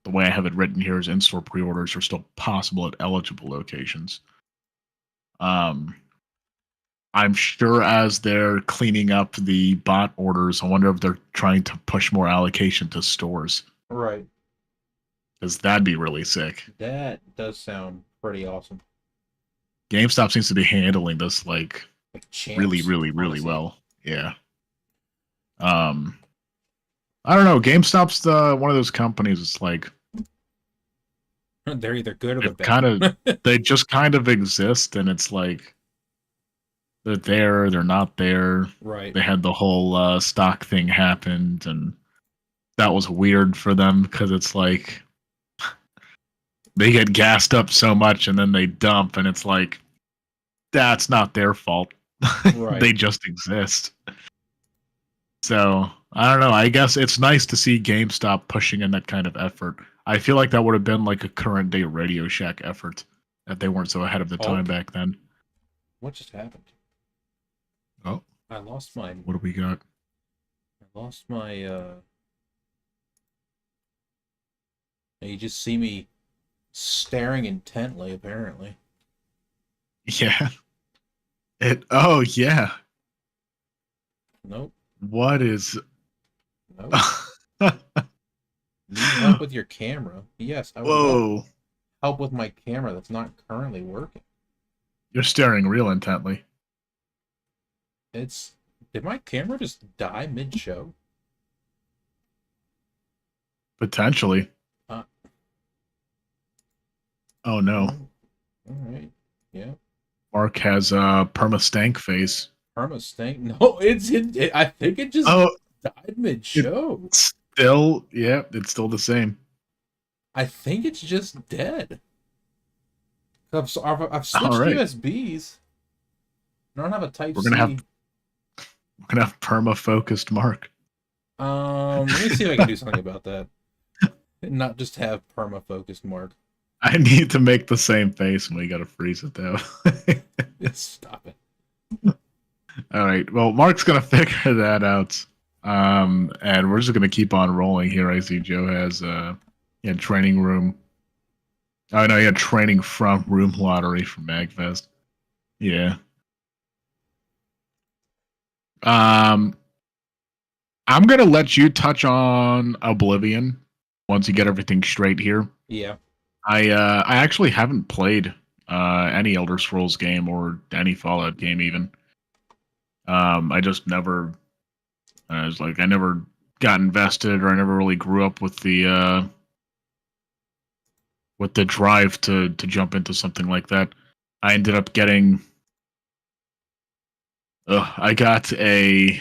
the way I have it written here, is in-store pre-orders are still possible at eligible locations. I'm sure as they're cleaning up the bot orders, I wonder if they're trying to push more allocation to stores. Right. Because that'd be really sick. That does sound pretty awesome. GameStop seems to be handling this like champs, really, really, really well. Yeah. I don't know. GameStop's one of those companies. It's like they're either good or they're bad. They just kind of exist, and it's like they're there, they're not there. Right. They had the whole stock thing happened, and that was weird for them because it's like they get gassed up so much and then they dump, and it's like that's not their fault. Right. They just exist. So I don't know. I guess it's nice to see GameStop pushing in that kind of effort. I feel like that would have been like a current day Radio Shack effort if they weren't so ahead of the time back then. What just happened? Oh, I lost my. What do we got? I lost my. You just see me staring intently. Apparently. Yeah. Oh yeah. Nope. What is? Nope. Need help with your camera? Yes, I would help with my camera that's not currently working. You're staring real intently. Did my camera just die mid-show? Potentially. Oh no. All right. Yeah. Mark has a perma-stank face. Perma-stank? No, I think it just died mid-show. It's still the same. I think it's just dead. I've switched right. USBs. I don't have a Type C. We're gonna have perma-focused Mark. Let me see if I can do something about that. Not just have perma-focused Mark. I need to make the same face, and we gotta freeze it though. Stop it. All right. Well, Mark's gonna figure that out. And we're just gonna keep on rolling here. I see Joe has training room. Oh no, he had training from Room Lottery from MagFest. Yeah. Um, I'm gonna let you touch on Oblivion once you get everything straight here. Yeah. I actually haven't played any Elder Scrolls game or any Fallout game even. I just never I was like I never got invested or I never really grew up with the drive to jump into something like that. I ended up getting I got a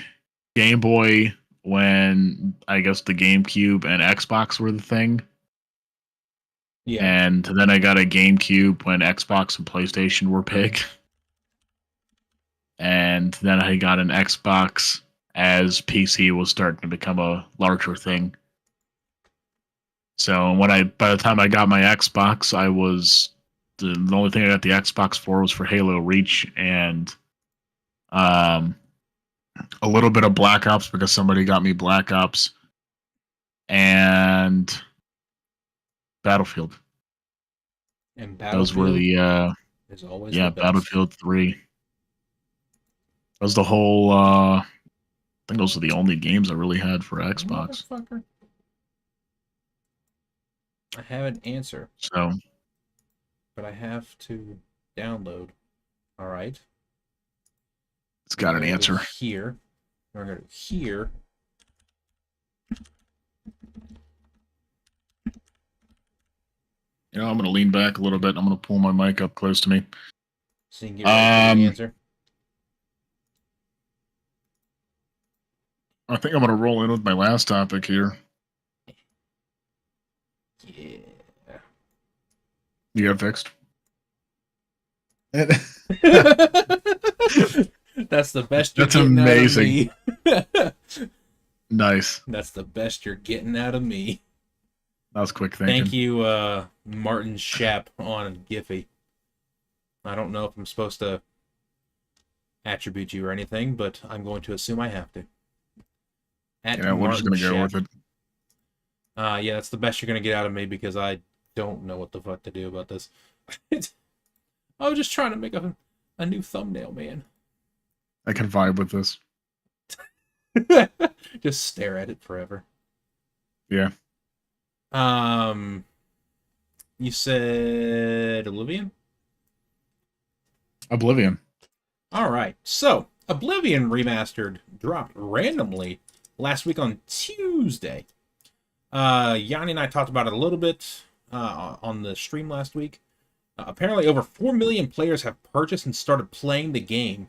Game Boy when I guess the GameCube and Xbox were the thing. Yeah. And then I got a GameCube when Xbox and PlayStation were big. And then I got an Xbox as PC was starting to become a larger thing. So by the time I got my Xbox, I was the only thing I got the Xbox for was for Halo Reach and um, a little bit of Black Ops because somebody got me Black Ops and Battlefield. And Those were Battlefield the is always the yeah, best. Battlefield 3. That was the whole I think those are the only games I really had for Xbox. Motherfucker. I have an answer, So but I have to download. All right. it's got an Go to answer. here. We're going to go here. You know, I'm gonna lean back a little bit. I'm gonna pull my mic up close to me. So you can get ready for the answer. I think I'm gonna roll in with my last topic here. Yeah. You got fixed. That's the best you're That's getting amazing. out of me. Nice. That's the best you're getting out of me. That was quick thinking. Thank you, Martin Shap on Giphy. I don't know if I'm supposed to attribute you or anything, but I'm going to assume I have to. Yeah, we're just gonna go with it. Yeah, that's the best you're gonna get out of me because I don't know what the fuck to do about this. I was just trying to make a new thumbnail, man. I can vibe with this. Just stare at it forever. Yeah. You said Oblivion? Oblivion. All right. So, Oblivion Remastered dropped randomly last week on Tuesday. Yanni and I talked about it a little bit on the stream last week. Apparently, over 4 million players have purchased and started playing the game.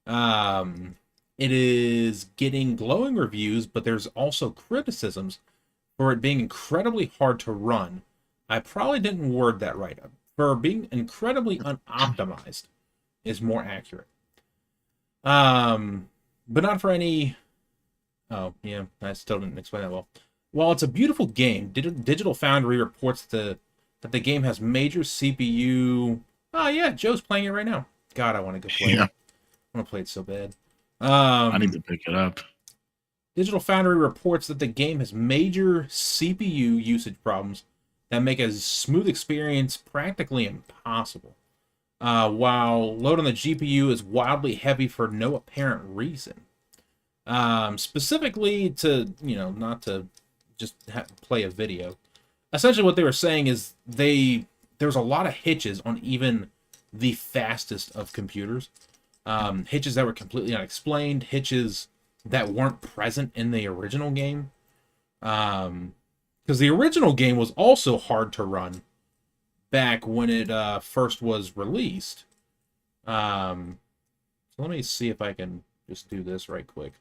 It is getting glowing reviews, but there's also criticisms for it being incredibly hard to run. I probably didn't word that right. For being incredibly unoptimized is more accurate. But not for any... Oh, yeah, I still didn't explain that well. While it's a beautiful game, Digital Foundry reports that the game has major CPU... Oh, yeah, Joe's playing it right now. God, I want to go play it. I want to play it so bad. I need to pick it up. Digital Foundry reports that the game has major CPU usage problems that make a smooth experience practically impossible. While load on the GPU is wildly heavy for no apparent reason. Specifically to, not to just play a video. Essentially what they were saying is there's a lot of hitches on even the fastest of computers. Hitches that were completely unexplained, hitches that weren't present in the original game. Because the original game was also hard to run back when it first was released. So let me see if I can just do this right quick.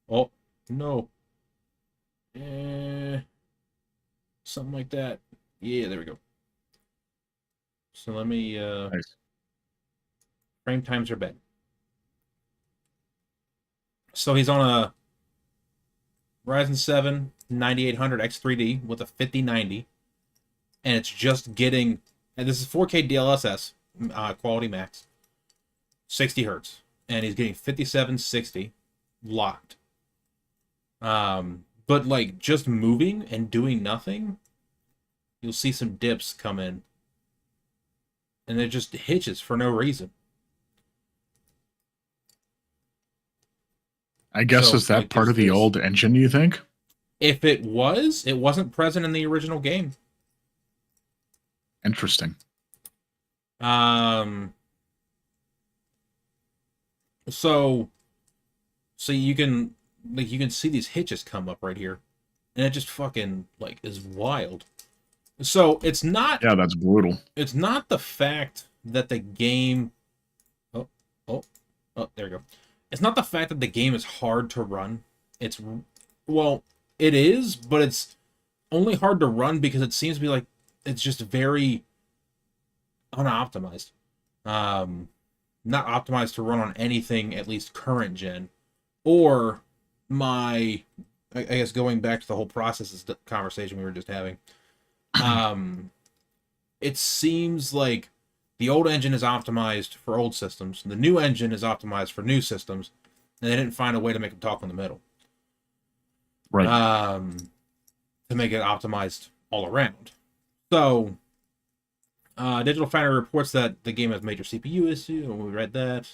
Oh, no. Something like that. Yeah, there we go. So let me... Nice. Frame times are bad. So he's on a Ryzen 7 9800 X3D with a 5090. And it's just getting... And this is 4K DLSS, quality max. 60 hertz. And he's getting 5760 locked. But like just moving and doing nothing, you'll see some dips come in. and it just hitches for no reason. I guess So, is that like, part is of the this... old engine, you think? If it was, it wasn't present in the original game. Interesting. Um, so, so you can, like, you can see these hitches come up right here, and it just fucking, like, is wild. So, Yeah, that's brutal. it's not the fact that the game... Oh, oh, oh, there we go. It's not the fact that the game is hard to run. It's, well, it is, but it's only hard to run because it seems to be like it's just very unoptimized. Um, Not optimized to run on anything at least current gen, or my, I guess going back to the whole processes conversation we were just having. Um, it seems like the old engine is optimized for old systems, the new engine is optimized for new systems, and they didn't find a way to make them talk in the middle. Right. To make it optimized all around. So, Digital Foundry reports that the game has major CPU issues, and we read that.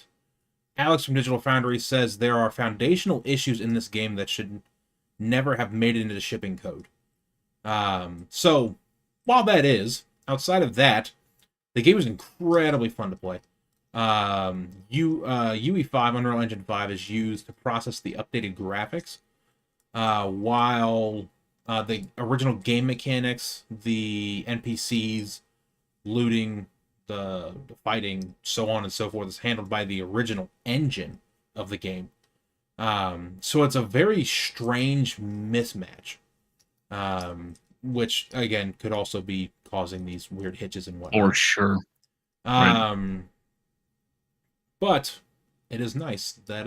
Alex from Digital Foundry says there are foundational issues in this game that should never have made it into the shipping code. So, while that is, outside of that, the game is incredibly fun to play. UE5, Unreal Engine 5, is used to process the updated graphics, while the original game mechanics, the NPCs, looting, the fighting, so on and so forth, is handled by the original engine of the game. So it's a very strange mismatch, which again could also be causing these weird hitches and whatnot. For sure. Right. But it is nice that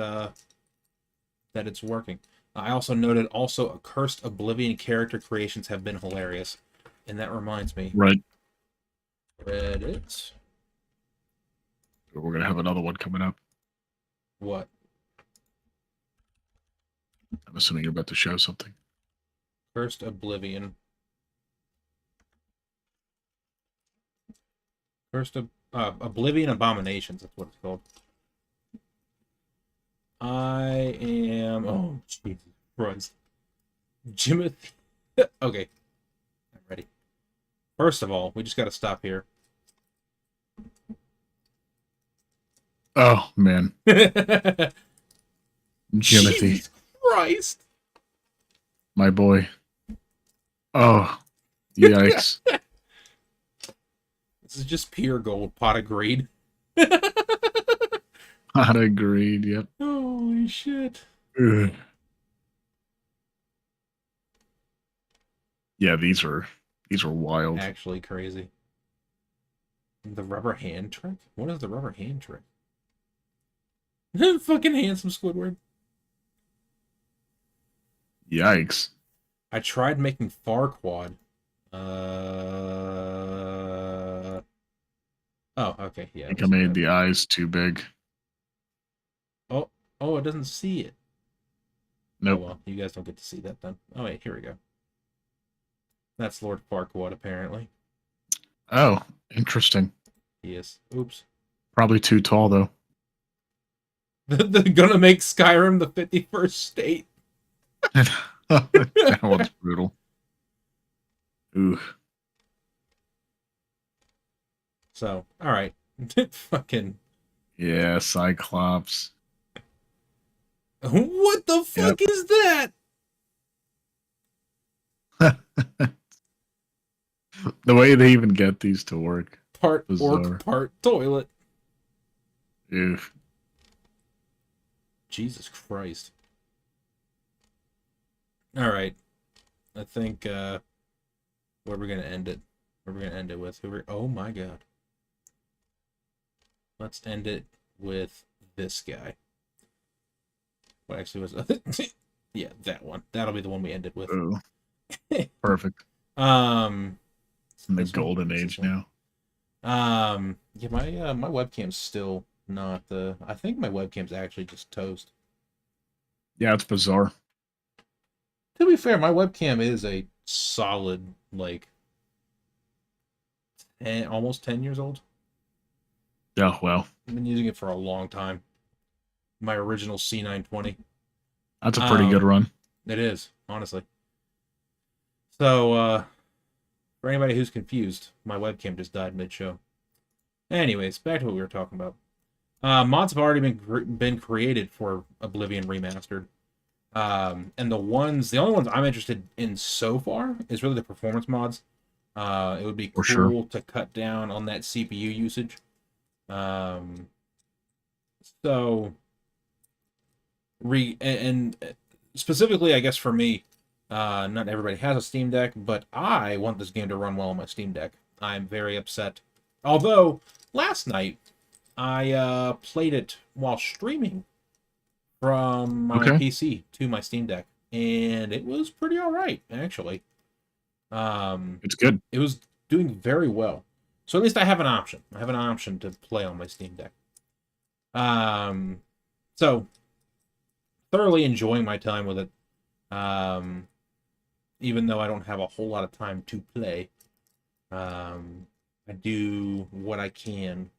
that it's working. I also noted also accursed Oblivion character creations have been hilarious, and that reminds me. Right. Reddit. We're gonna have another one coming up. What? I'm assuming you're about to show something. Cursed Oblivion. Oblivion Abominations. That's what it's called. I am... Oh, Jesus Christ. Jimothy... Okay. I'm ready. First of all, we just got to stop here. Oh, man. Jimothy. Jesus Christ. My boy. Oh, yikes. This is just pure gold. Pot of greed. Not agreed, yep. Holy shit. Ugh. Yeah, these are wild. Actually crazy. The rubber hand trick? What is the rubber hand trick? Fucking handsome Squidward. Yikes. I tried making Farquad. Oh, okay, yeah. I think I made the eyes too big. Oh, it doesn't see it. Nope. Oh, well, you guys don't get to see that then. Oh, wait, here we go. That's Lord Farquaad, apparently. Oh, interesting. He is. Oops. Probably too tall, though. They're gonna make Skyrim the 51st state. That one's brutal. Ooh. So, alright. Fucking... Yeah, Cyclops. What the fuck is that? The way they even get these to work. Part Bizarre. orc, part toilet. Ew. Jesus Christ. Alright. I think, where are we gonna end it? Where are we gonna end it with? Oh my god. Let's end it with this guy. What actually was... Yeah, that one. That'll be the one we end it with. Oh. Perfect. In the golden age now. Yeah, my webcam's still not I think my webcam's actually just toast. Yeah, it's bizarre. To be fair, my webcam is a solid, like, almost 10 years old. Yeah, well, I've been using it for a long time. My original C920. that's a pretty good Um, run. it is, honestly. So, for anybody who's confused, my webcam just died mid-show. Anyways, back to what we were talking about. Mods have already been created for Oblivion Remastered. And the only ones I'm interested in so far is really the performance mods. It would be For sure. cool to cut down on that CPU usage. Um, so and specifically, I guess for me, not everybody has a Steam Deck, but I want this game to run well on my Steam Deck. I'm very upset. Although last night I played it while streaming from my Okay. PC to my Steam Deck, and it was pretty all right actually. It's good. It was doing very well. So at least I have an option. I have an option to play on my Steam Deck. So thoroughly enjoying my time with it. Um, Even though I don't have a whole lot of time to play, I do what I can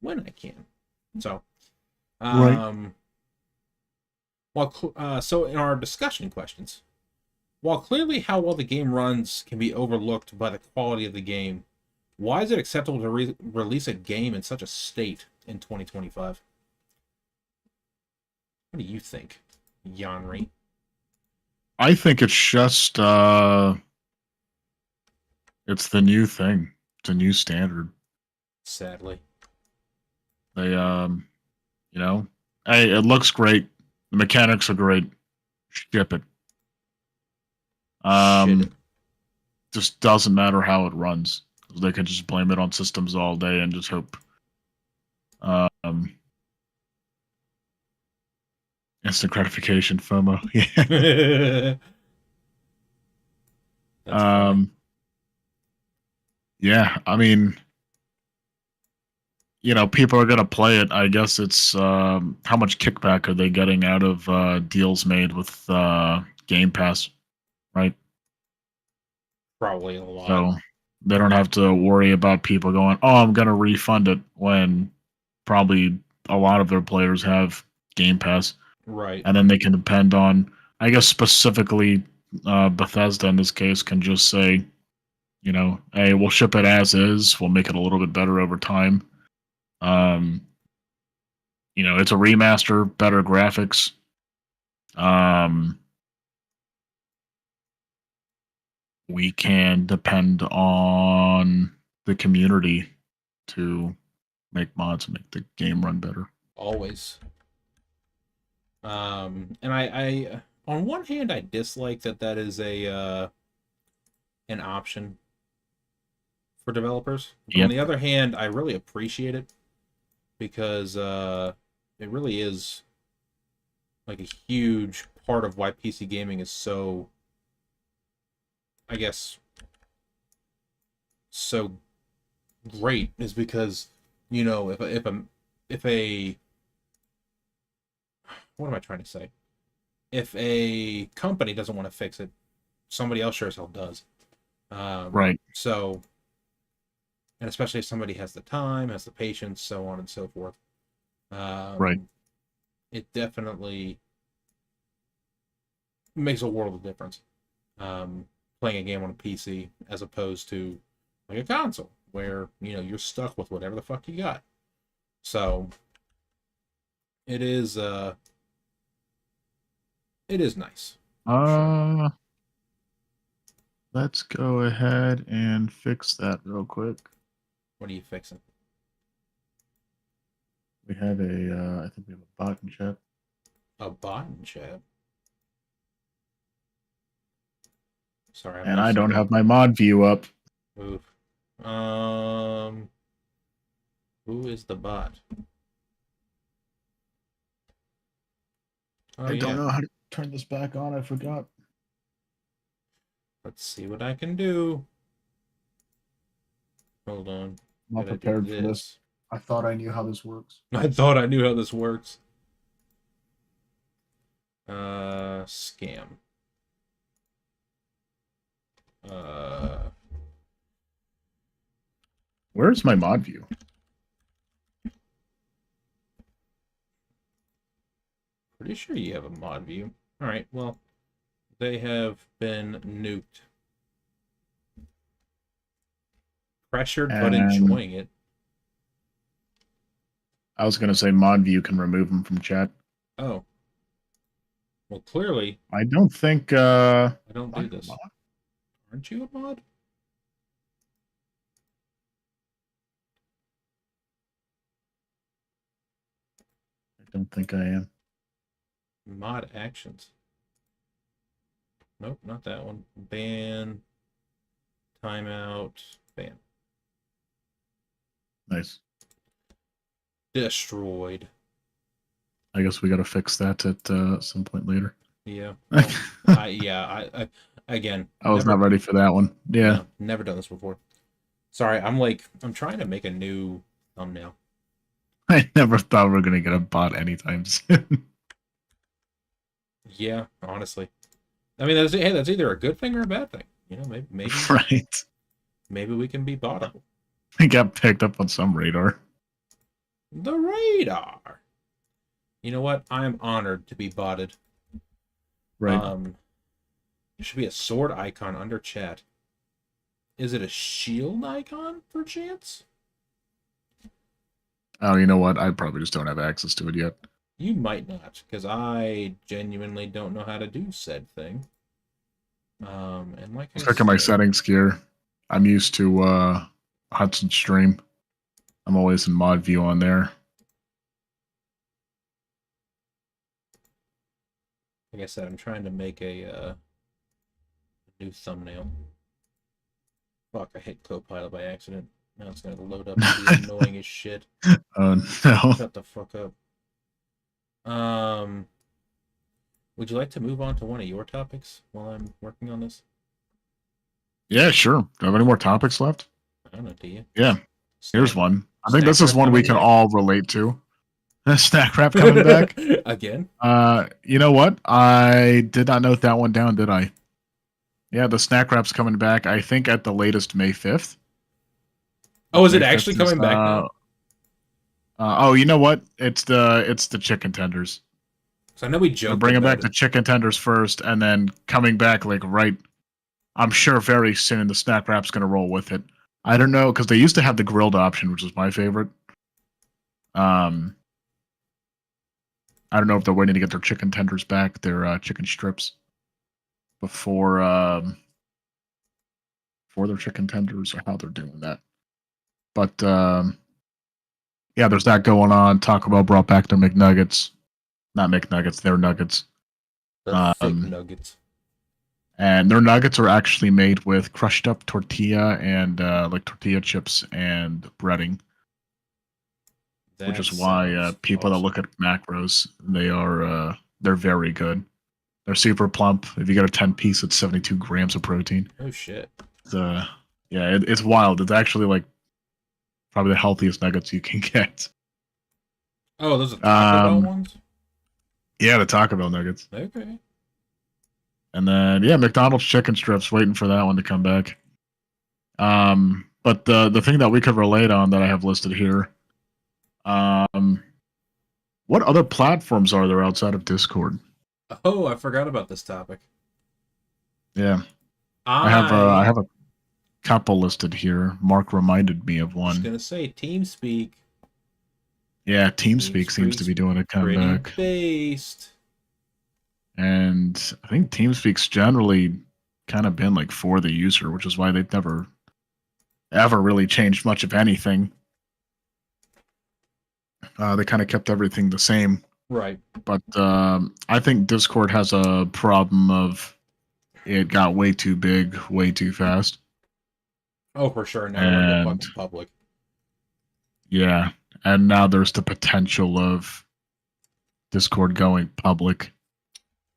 when I can. So, Right. so in our discussion questions, while clearly how well the game runs can be overlooked by the quality of the game, why is it acceptable to release a game in such a state in 2025? What do you think, Yanri? I think it's just it's the new thing. It's a new standard. Sadly, They hey, it looks great. The mechanics are great. Ship it. shit it. Um just doesn't matter how it runs. They can just blame it on systems all day and just hope um instant gratification FOMO. Yeah. That's funny. um yeah, I mean, people are gonna play it. I guess it's how much kickback are they getting out of deals made with Game Pass, right? Probably a lot. So they don't have to worry about people going, "Oh, I'm gonna refund it," when probably a lot of their players have Game Pass, Right. and then they can depend on. I guess specifically, Bethesda in this case can just say, "Hey, we'll ship it as is. We'll make it a little bit better over time." Um, it's a remaster, better graphics. Um, we can depend on the community to make mods and make the game run better. Always. And I on one hand I dislike that is a an option for developers. On Yep. the other hand, I really appreciate it because it really is like a huge part of why PC gaming is so, I guess, so great is because if a what am I trying to say? If a company doesn't want to fix it, somebody else sure as hell does. Right. So, and especially if somebody has the time, has the patience, so on and so forth. Right. It definitely makes a world of difference. Playing a game on a PC as opposed to like a console where you're stuck with whatever the fuck you got. So it is nice for sure. Uh, let's go ahead and fix that real quick. What are you fixing? We have I think we have a bot in chat. A bot in chat. Sorry, I'm And I also don't have gonna my mod view up. move. Who is the bot? Oh I don't yeah. know how to turn this back on. I forgot. Let's see what I can do. Hold on. I'm not Gotta do prepared for this. this. I thought I knew how this works. I thought I knew how this works. Scam. Uh, Where's my mod view? pretty sure you have a mod view. All right, well, they have been nuked. Pressured but And enjoying it. I was gonna say mod view can remove them from chat. Oh. Well, clearly, I don't think I don't do I'm a this. mod. Aren't you a mod? I don't think I am. Mod actions. Nope, not that one. Ban. Timeout. Ban. Nice. Destroyed. I guess we gotta fix that at some point later. Yeah. Well, I again, I was not ready for that one. Yeah. no, never done this before. Sorry, I'm trying to make a new thumbnail. I never thought we were gonna get a bot anytime soon. Yeah, honestly. I mean, that's either a good thing or a bad thing. You know, maybe Right. maybe we can be bottable. We got picked up on some radar. The radar. You know what? I am honored to be botted. Right. There should be a sword icon under chat. Is it a shield icon, perchance? Oh, you know what? I probably just don't have access to it yet. You might not, because I genuinely don't know how to do said thing. And like Let's I look at my said, settings here. I'm used to Hudson Stream. I'm always in mod view on there. like I said, I'm trying to make a new thumbnail. Fuck, I hit Copilot by accident. Now it's gonna load up and be annoying as shit. Oh no. Shut the fuck up. Would you like to move on to one of your topics while I'm working on this? Yeah, sure. Do you have any more topics left? I don't know, do you? Yeah. Here's Snack, one. I think snack this is wrap one we coming can back? all relate to. Snack wrap coming back. Again? You know what? I did not note that one down, did I? Yeah, the snack wrap's coming back. I think at the latest May 5th. Oh, is it May 5th actually coming back now? Oh, you know what? It's the chicken tenders. So I know we They're joked bringing about back the it. chicken tenders first, and then coming back like right. I'm sure very soon the snack wrap's gonna roll with it. I don't know because they used to have the grilled option, which is my favorite. I don't know if they're waiting to get their chicken tenders back, their chicken strips, before for their chicken tenders or how they're doing that. But yeah, there's that going on. Taco Bell brought back their McNuggets, not McNuggets, their nuggets. The thick nuggets. And their nuggets are actually made with crushed up tortilla and like tortilla chips and breading, which is why people that look at macros, they're very good. They're super plump. If you get a 10-piece, it's 72 grams of protein. Oh shit. It's wild. It's actually like probably the healthiest nuggets you can get. Oh, those are Taco Bell ones? Yeah, the Taco Bell nuggets. Okay. And then yeah, McDonald's chicken strips, waiting for that one to come back. But the thing that we could relate on that I have listed here, what other platforms are there outside of Discord? Oh, I forgot about this topic. Yeah, I have a couple listed here. Mark reminded me of I was one. gonna say TeamSpeak. Yeah, TeamSpeak seems to be doing a comeback. Based. And I think TeamSpeak's generally kind of been like for the user, which is why they've never ever really changed much of anything. They kind of kept everything the same. Right. But I think Discord has a problem of it got way too big, way too fast. Oh, for sure. Now they want to go fucking public. Yeah, and now there's the potential of Discord going public.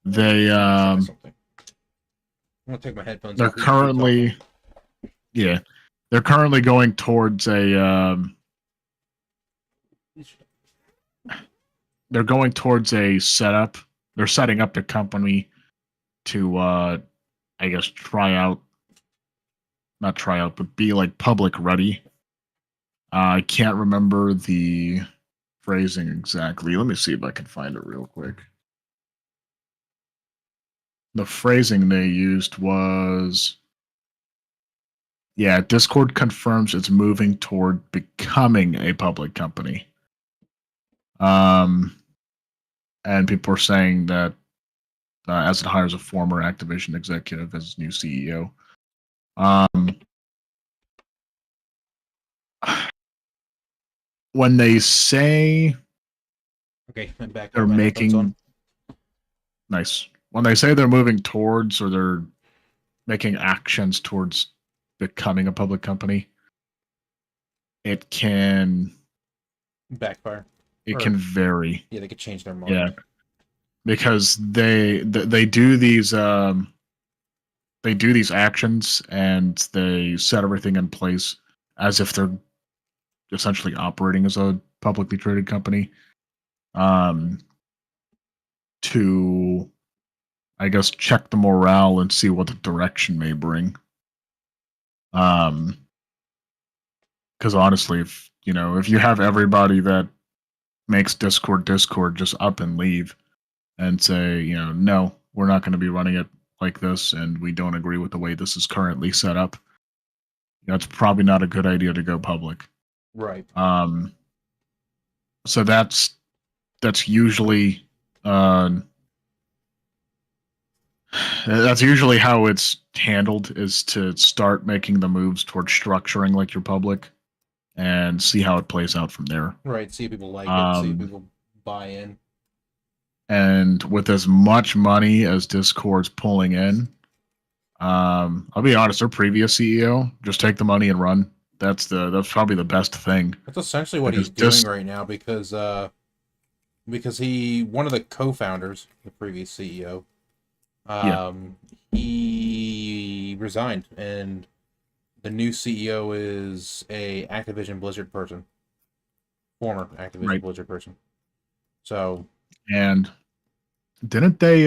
They I'm gonna take my headphones they're off. currently they're currently going towards a they're going towards a setup. They're setting up the company to I guess not try out, but be like public ready. I can't remember the phrasing exactly. Let me see if I can find it real quick. the phrasing they used was, yeah, Discord confirms it's moving toward becoming a public company. And people are saying that as it hires a former Activision executive as new CEO. When they say Okay, I'm back. they're My headphones on. making nice, when they say they're moving towards or they're making actions towards becoming a public company, it can Backfire. vary. Yeah, they could change their Yeah, mind. because they do these actions and they set everything in place as if they're essentially operating as a publicly traded company, to, I guess, check the morale and see what the direction may bring. Because honestly, if you have everybody that makes Discord just up and leave and say, no, we're not going to be running it like this, and we don't agree with the way this is currently set up, it's probably not a good idea to go public. Right. So that's usually how it's handled, is to start making the moves towards structuring like your public and see how it plays out from there. Right. See if people like it. See if people buy in. And with as much money as Discord's pulling in, I'll be honest, their previous CEO, just take the money and run. That's probably the best thing. That's essentially what he's doing right now, because he, one of the co-founders, the previous CEO, he resigned, and the new CEO is a Activision Blizzard person, former Activision Blizzard person. So, and didn't they?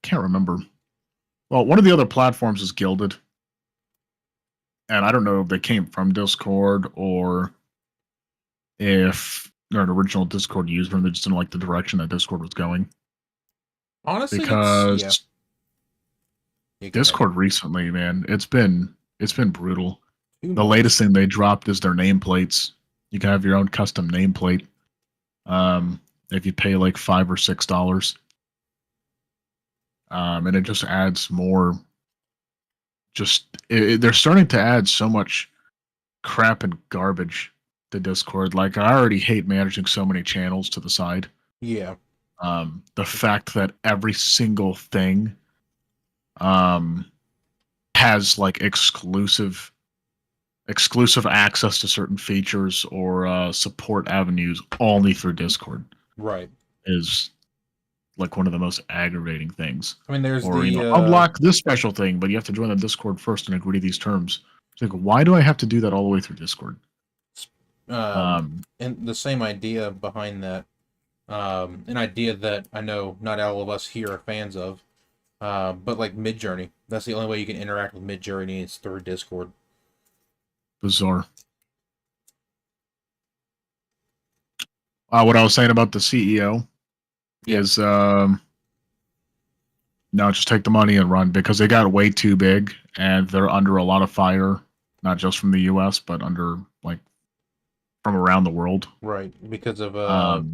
Can't remember. Well, one of the other platforms is Gilded, and I don't know if they came from Discord or if they're an original Discord user and they just didn't like the direction that Discord was going. Honestly, because Discord recently, man, it's been brutal. The latest thing they dropped is their nameplates. You can have your own custom nameplate, if you pay like $5 or $6, and it just adds more. They're starting to add so much crap and garbage to Discord. Like, I already hate managing so many channels to the side. Yeah. The fact that every single thing has like exclusive access to certain features or support avenues only through Discord, right, is like one of the most aggravating things. I mean, there's unlock this special thing, but you have to join the Discord first and agree to these terms. It's like, why do I have to do that all the way through Discord? And the same idea behind that, an idea that I know not all of us here are fans of, but like Midjourney. That's the only way you can interact with Midjourney is through Discord. Bizarre. What I was saying about the CEO is, no, just take the money and run, because they got way too big and they're under a lot of fire, not just from the U.S. but under from around the world. Right, because of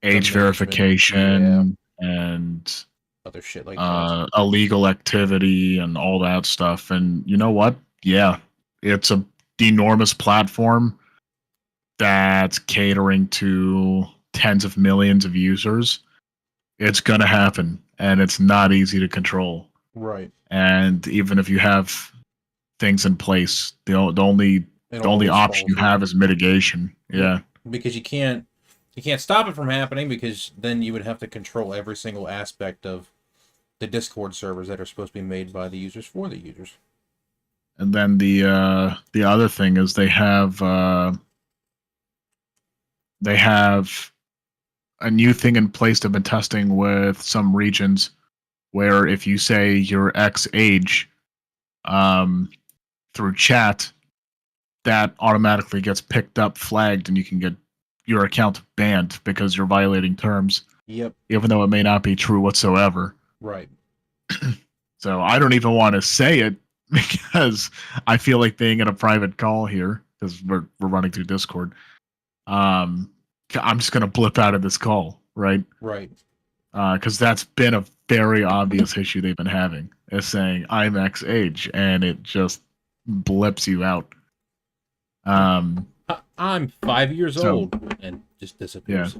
age verification and other shit like that. Illegal activity and all that stuff. And you know what? Yeah, it's a enormous platform that's catering to tens of millions of users. It's gonna happen, and it's not easy to control. Right. And even if you have things in place, the only option you have is mitigation. Yeah. Because you can't stop it from happening, because then you would have to control every single aspect of the Discord servers that are supposed to be made by the users for the users. And then the other thing is they have a new thing in place they've been testing with some regions, where if you say your X age through chat, that automatically gets picked up, flagged, and you can get your account banned because you're violating terms. Yep. even though it may not be true whatsoever. Right. So I don't even want to say it because I feel like being in a private call here because we're running through Discord. Um, I'm just gonna blip out of this call, right? Right. Because that's been a very obvious issue they've been having, is saying I'm X age, and it just blips you out. I'm 5 years So old and just yeah. disappears.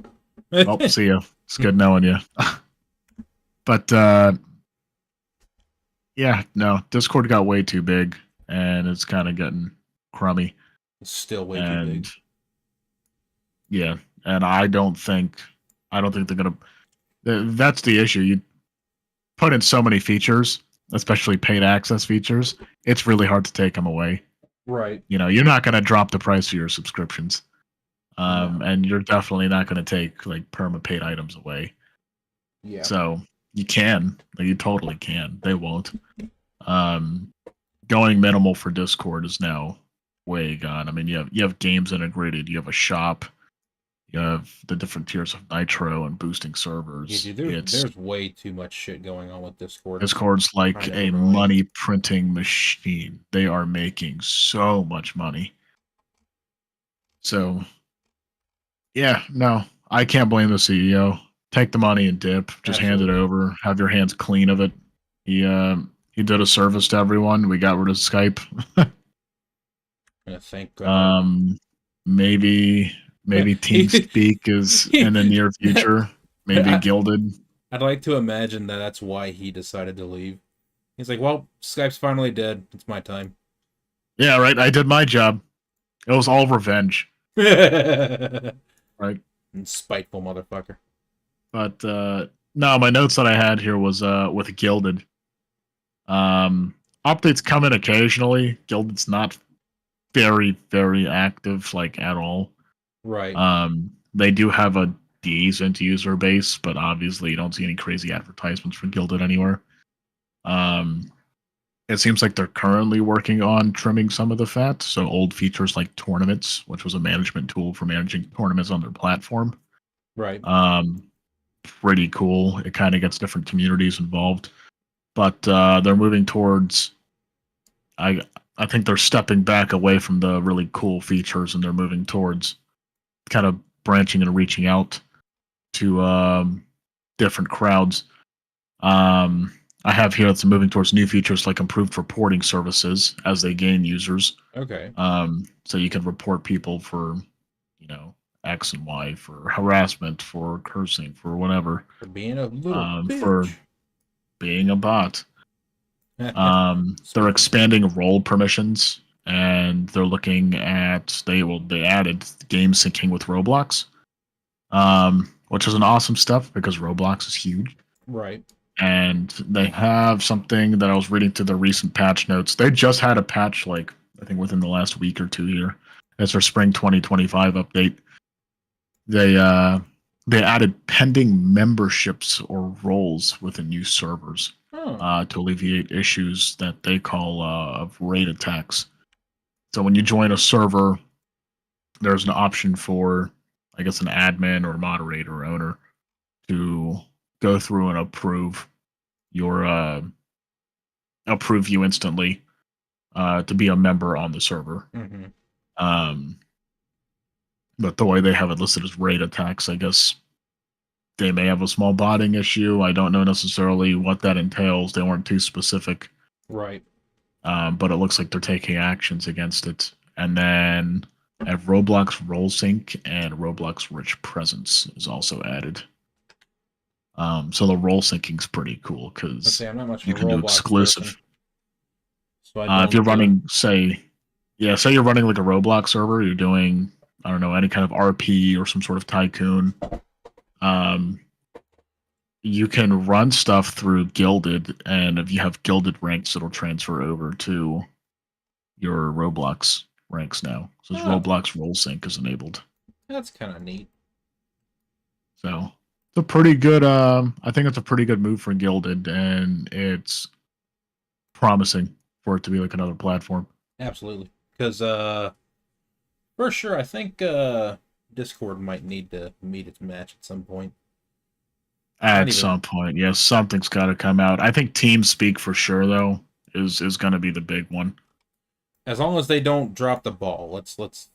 Oh, see ya. It's good knowing you. But yeah, no, Discord got way too big, and it's kind of getting crummy. It's still way too And big. yeah, and I don't think they're gonna. That's the issue. You put in so many features, especially paid access features. It's really hard to take them away. Right. You're not gonna drop the price of your subscriptions, No. and you're definitely not gonna take like perma paid items away. Yeah. So you can, like, you totally can. They won't. Um, Going minimal for Discord is now way gone. I mean, you have games integrated, you have a shop, you have the different tiers of Nitro and boosting Yeah, servers. dude, It's there's way too much shit going on with Discord. It's Discord's like kind of a annoying. money printing machine. They are making so much money. Yep. So yeah, no, I can't blame the CEO. Take the money and dip. Just hand it Absolutely. over. Have your hands clean of it. He did a service to everyone. We got rid of Skype. Yeah, thank God. Um, maybe He- TeamSpeak is in the near future. Maybe I- Gilded. I'd like to imagine that that's why he decided to leave. He's like, well, Skype's finally dead. It's my time. Yeah, right. I did my job. It was all revenge, right? And spiteful motherfucker. But no, my notes that I had here was with Gilded. Updates come in occasionally. Gilded's not very, very active, like, at all. Right. They do have a decent user base, but obviously you don't see any crazy advertisements for Gilded anywhere. Um, it seems like they're currently working on trimming some of the fat. So old features like tournaments, which was a management tool for managing tournaments on their platform. Right. Um, Pretty cool. It kind of gets different communities involved, but they're moving towards. I I think they're stepping back away from the really cool features, and they're moving towards kind of branching and reaching out to different crowds. Um, I have here that's moving towards new features like improved reporting services as they gain users. Okay. So you can report people for, X and Y, for harassment, for cursing, for whatever, For being a little for bitch. being a bot. They're Speaking of expanding role permissions, and they're looking at they added game syncing with Roblox, which is an awesome stuff because Roblox is huge. right. And they have something that I was reading through the recent patch notes. They just had a patch, like, I think within the last week or two here. That's their spring 2025 update. They added pending memberships or roles within new servers Oh. to alleviate issues that they call of raid attacks. So when you join a server, there's an option for, I guess, an admin or moderator or owner to go through and your approve you instantly to be a member on the server. Mm-hmm. Um, but the way they have it listed as raid attacks, I guess they may have a small botting issue. I don't know necessarily what that entails. They weren't too specific, Right. but it looks like they're taking actions against it. And then have Roblox Role Sync and Roblox Rich Presence is also added. So the role syncing's pretty cool Let's because say I'm not much you of a can do Roblox person, exclusive. so I If you're don't. running, say you're running like a Roblox server, you're doing, I don't know, any kind of RP or some sort of tycoon. Um, you can run stuff through Gilded, and if you have Gilded ranks, it'll transfer over to your Roblox ranks now. So Oh, Roblox role sync is enabled. that's kind of neat. So it's a pretty good. I think it's a pretty good move for Gilded, and it's promising for it to be like another platform. Absolutely. Because for sure, I think Discord might need to meet its match at some point. Not At even some point, yes, something's got to come out. I think TeamSpeak for sure, though, is going to be the big one. as long as they don't drop the ball. Let's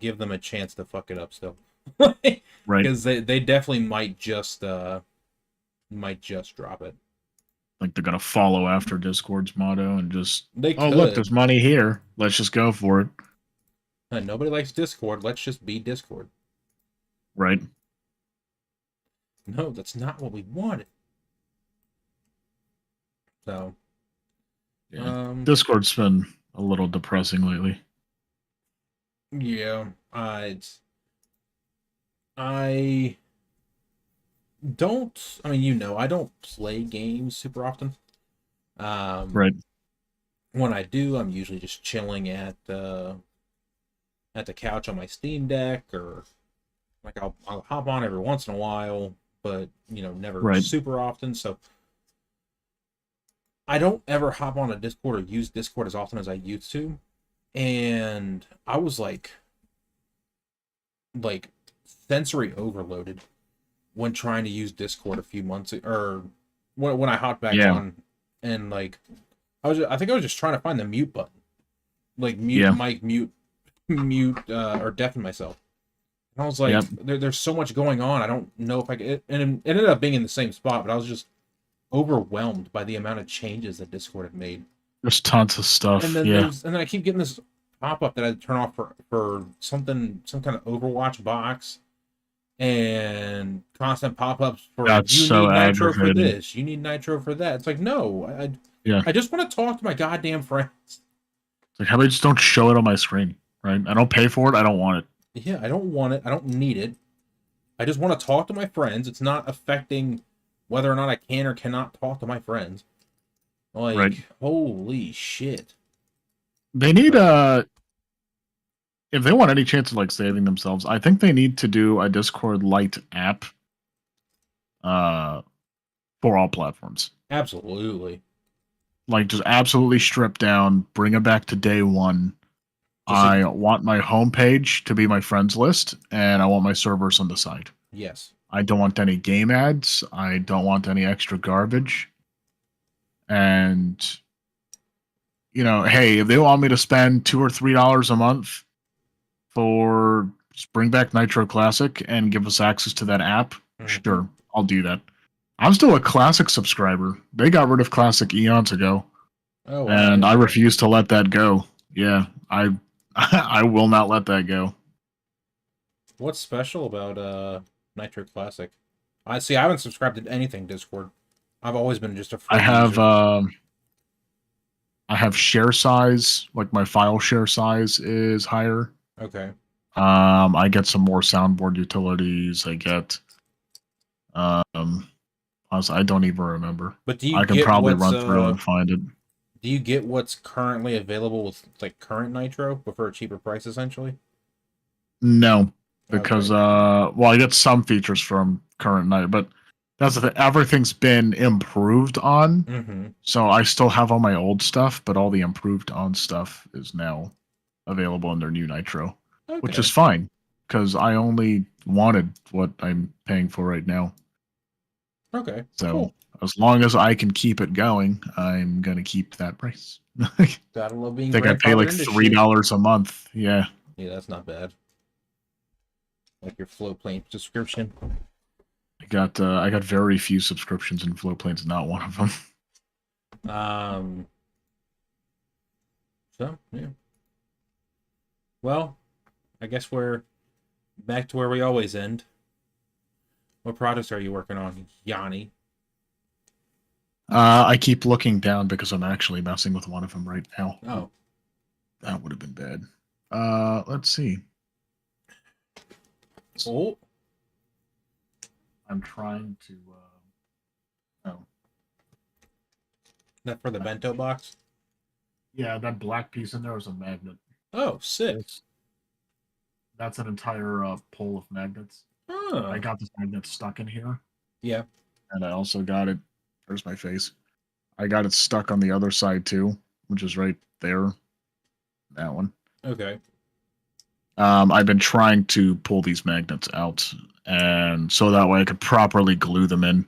give them a chance to fuck it up still, Right? because they definitely might just drop it. Like they're going to follow after Discord's motto and just, They oh, look, could. there's money here. Let's just go for it. Nobody likes Discord. Let's just be Discord. Right? No, that's not what we wanted. So, Yeah. Discord's been a little depressing lately. yeah, I don't. I mean, I don't play games super often. Right. When I do, I'm usually just chilling at the couch on my Steam Deck, or like I'll hop on every once in a while, but never Right. super often. So I don't ever hop on a Discord or use Discord as often as I used to. And I was like sensory overloaded when trying to use Discord a few months or when I hopped back Yeah. on, and like I think I was just trying to find the mute button, like mute Yeah. mic, mute or deafen myself. And I was like, Yep. there's so much going on. I don't know if I could. And it ended up being in the same spot, but I was just overwhelmed by the amount of changes that Discord had made. There's tons of stuff. And then Yeah. I keep getting this pop up that I had to turn off for some kind of Overwatch box, and constant pop ups for That's you so need nitro for aggravating. this, you need nitro for that. It's like, no, Yeah. I just want to talk to my goddamn friends. It's like, how about you just don't show it on my screen, right? I don't pay for it. I don't want it. Yeah, I don't want it. I don't need it. I just want to talk to my friends. It's not affecting whether or not I can or cannot talk to my friends. Like, Right. holy shit. They need if they want any chance of like saving themselves, I think they need to do a Discord Lite app for all platforms. Absolutely. Like just absolutely strip down, bring it back to day one. I want my homepage to be my friends list, and I want my servers on the side. Yes. I don't want any game ads. I don't want any extra garbage. And hey, if they want me to spend $2 or $3 a month for just bring back Nitro Classic and give us access to that app, sure, I'll do that. I'm still a Classic subscriber. They got rid of Classic eons ago. Oh, wow. And I refuse to let that go. Yeah, I will not let that go. What's special about Nitro Classic? I haven't subscribed to anything Discord. I've always been just a free user. I have share size, like my file share size is higher. Okay. I get some more soundboard utilities. I get I don't even remember. But do you I can get probably what's run through and find it. do you get what's currently available with like current Nitro, but for a cheaper price essentially? No, because Okay. I get some features from current night, but that's the thing. Everything's been improved on, Mm-hmm. so I still have all my old stuff, but all the improved on stuff is now available in their new Nitro, which is Okay. fine because I only wanted what I'm paying for right now. Okay. So Cool. as long as I can keep it going, I'm gonna keep that price. Gotta love being I think I pay like grandfathered into shit. $3 a month. Yeah. Yeah, that's not bad. Like your Flowplane subscription. I got very few subscriptions, and Flowplane's not one of them. So yeah. Well, I guess we're back to where we always end. What projects are you working on, Yanni? I keep looking down because I'm actually messing with one of them right now. Oh, that would have been bad. Let's see. oh, I'm trying to. Oh, that for the bento box? yeah, that black piece in there is a magnet. Oh, sick. That's an entire pole of magnets. Oh. I got this magnet stuck in here. Yeah. And I also got it. There's my face. I got it stuck on the other side too, which is right there. That one. Okay. I've been trying to pull these magnets out, and so that way I could properly glue them in.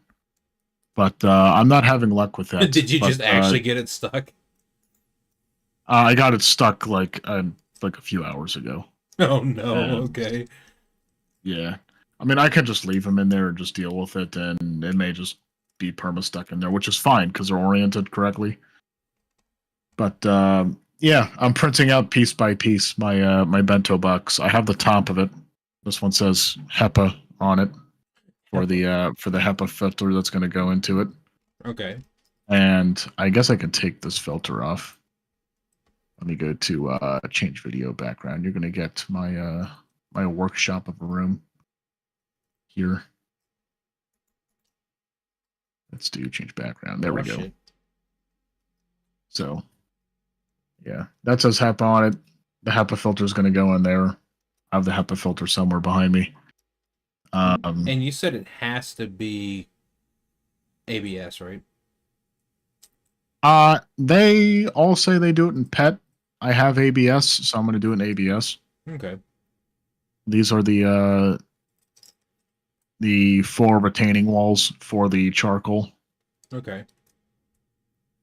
But I'm not having luck with that. Did you but, just actually get it stuck? I got it stuck like a few hours ago. Oh no. And, Okay. yeah. I mean, I could just leave them in there and just deal with it, and it may just be perma stuck in there, which is fine because they're oriented correctly. But yeah, I'm printing out piece by piece my bento box. I have the top of it. This one says HEPA on it for the HEPA filter that's going to go into it. Okay. And I guess I can take this filter off. Let me go to change video background. You're going to get my my workshop of a room here. Let's do change background. There we go. Shit. So, yeah, that says HEPA on it. The HEPA filter is going to go in there. I have the HEPA filter somewhere behind me. And you said it has to be ABS, right? They all say they do it in PET. I have ABS, so I'm going to do it in ABS. Okay. These are the 4 retaining walls for the charcoal. Okay.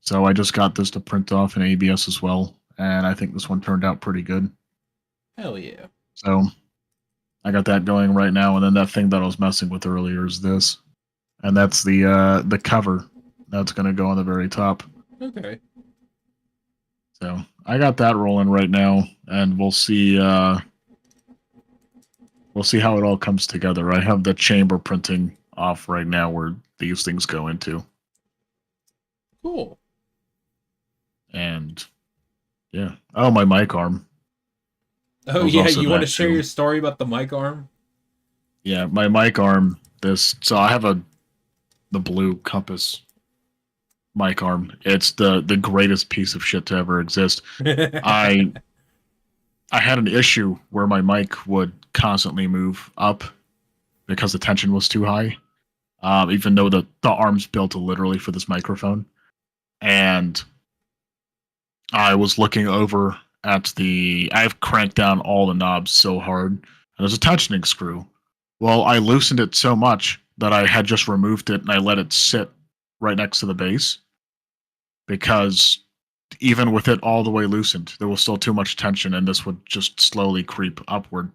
So I just got this to print off in ABS as well, and I think this one turned out pretty good. Hell yeah. So I got that going right now, and then that thing that I was messing with earlier is this, and that's the cover that's going to go on the very top. Okay. So I got that rolling right now, and we'll see. We'll see how it all comes together. I have the chamber printing off right now where these things go into. Cool. And yeah. Oh, my mic arm. Oh yeah, you want to share your story about the mic arm? Yeah, my mic arm. So I have the blue Compass mic arm. It's the greatest piece of shit to ever exist. I had an issue where my mic would constantly move up because the tension was too high. Even though the arm's built literally for this microphone. And I was looking over at I've cranked down all the knobs so hard. And there's a tensioning screw. Well, I loosened it so much that I had just removed it and I let it sit right next to the base. Because even with it all the way loosened, there was still too much tension and this would just slowly creep upward.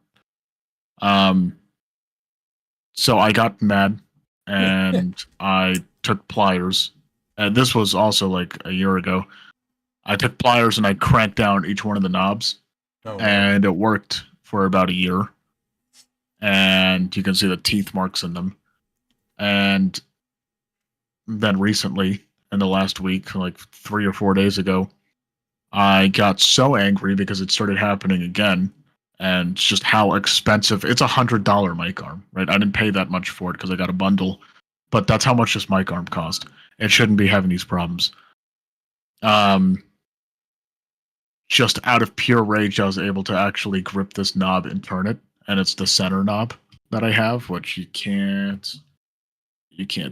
So I got mad and I took pliers. And this was also like a year ago. I took pliers and I cranked down each one of the knobs. Oh, and it worked for about a year. And you can see the teeth marks in them. And then recently, in the last week, like 3 or 4 days ago, I got so angry because it started happening again. And just how expensive. It's $100 mic arm, right? I didn't pay that much for it because I got a bundle. But that's how much this mic arm cost. It shouldn't be having these problems. Just out of pure rage, I was able to actually grip this knob and turn it. And it's the center knob that I have, which you can't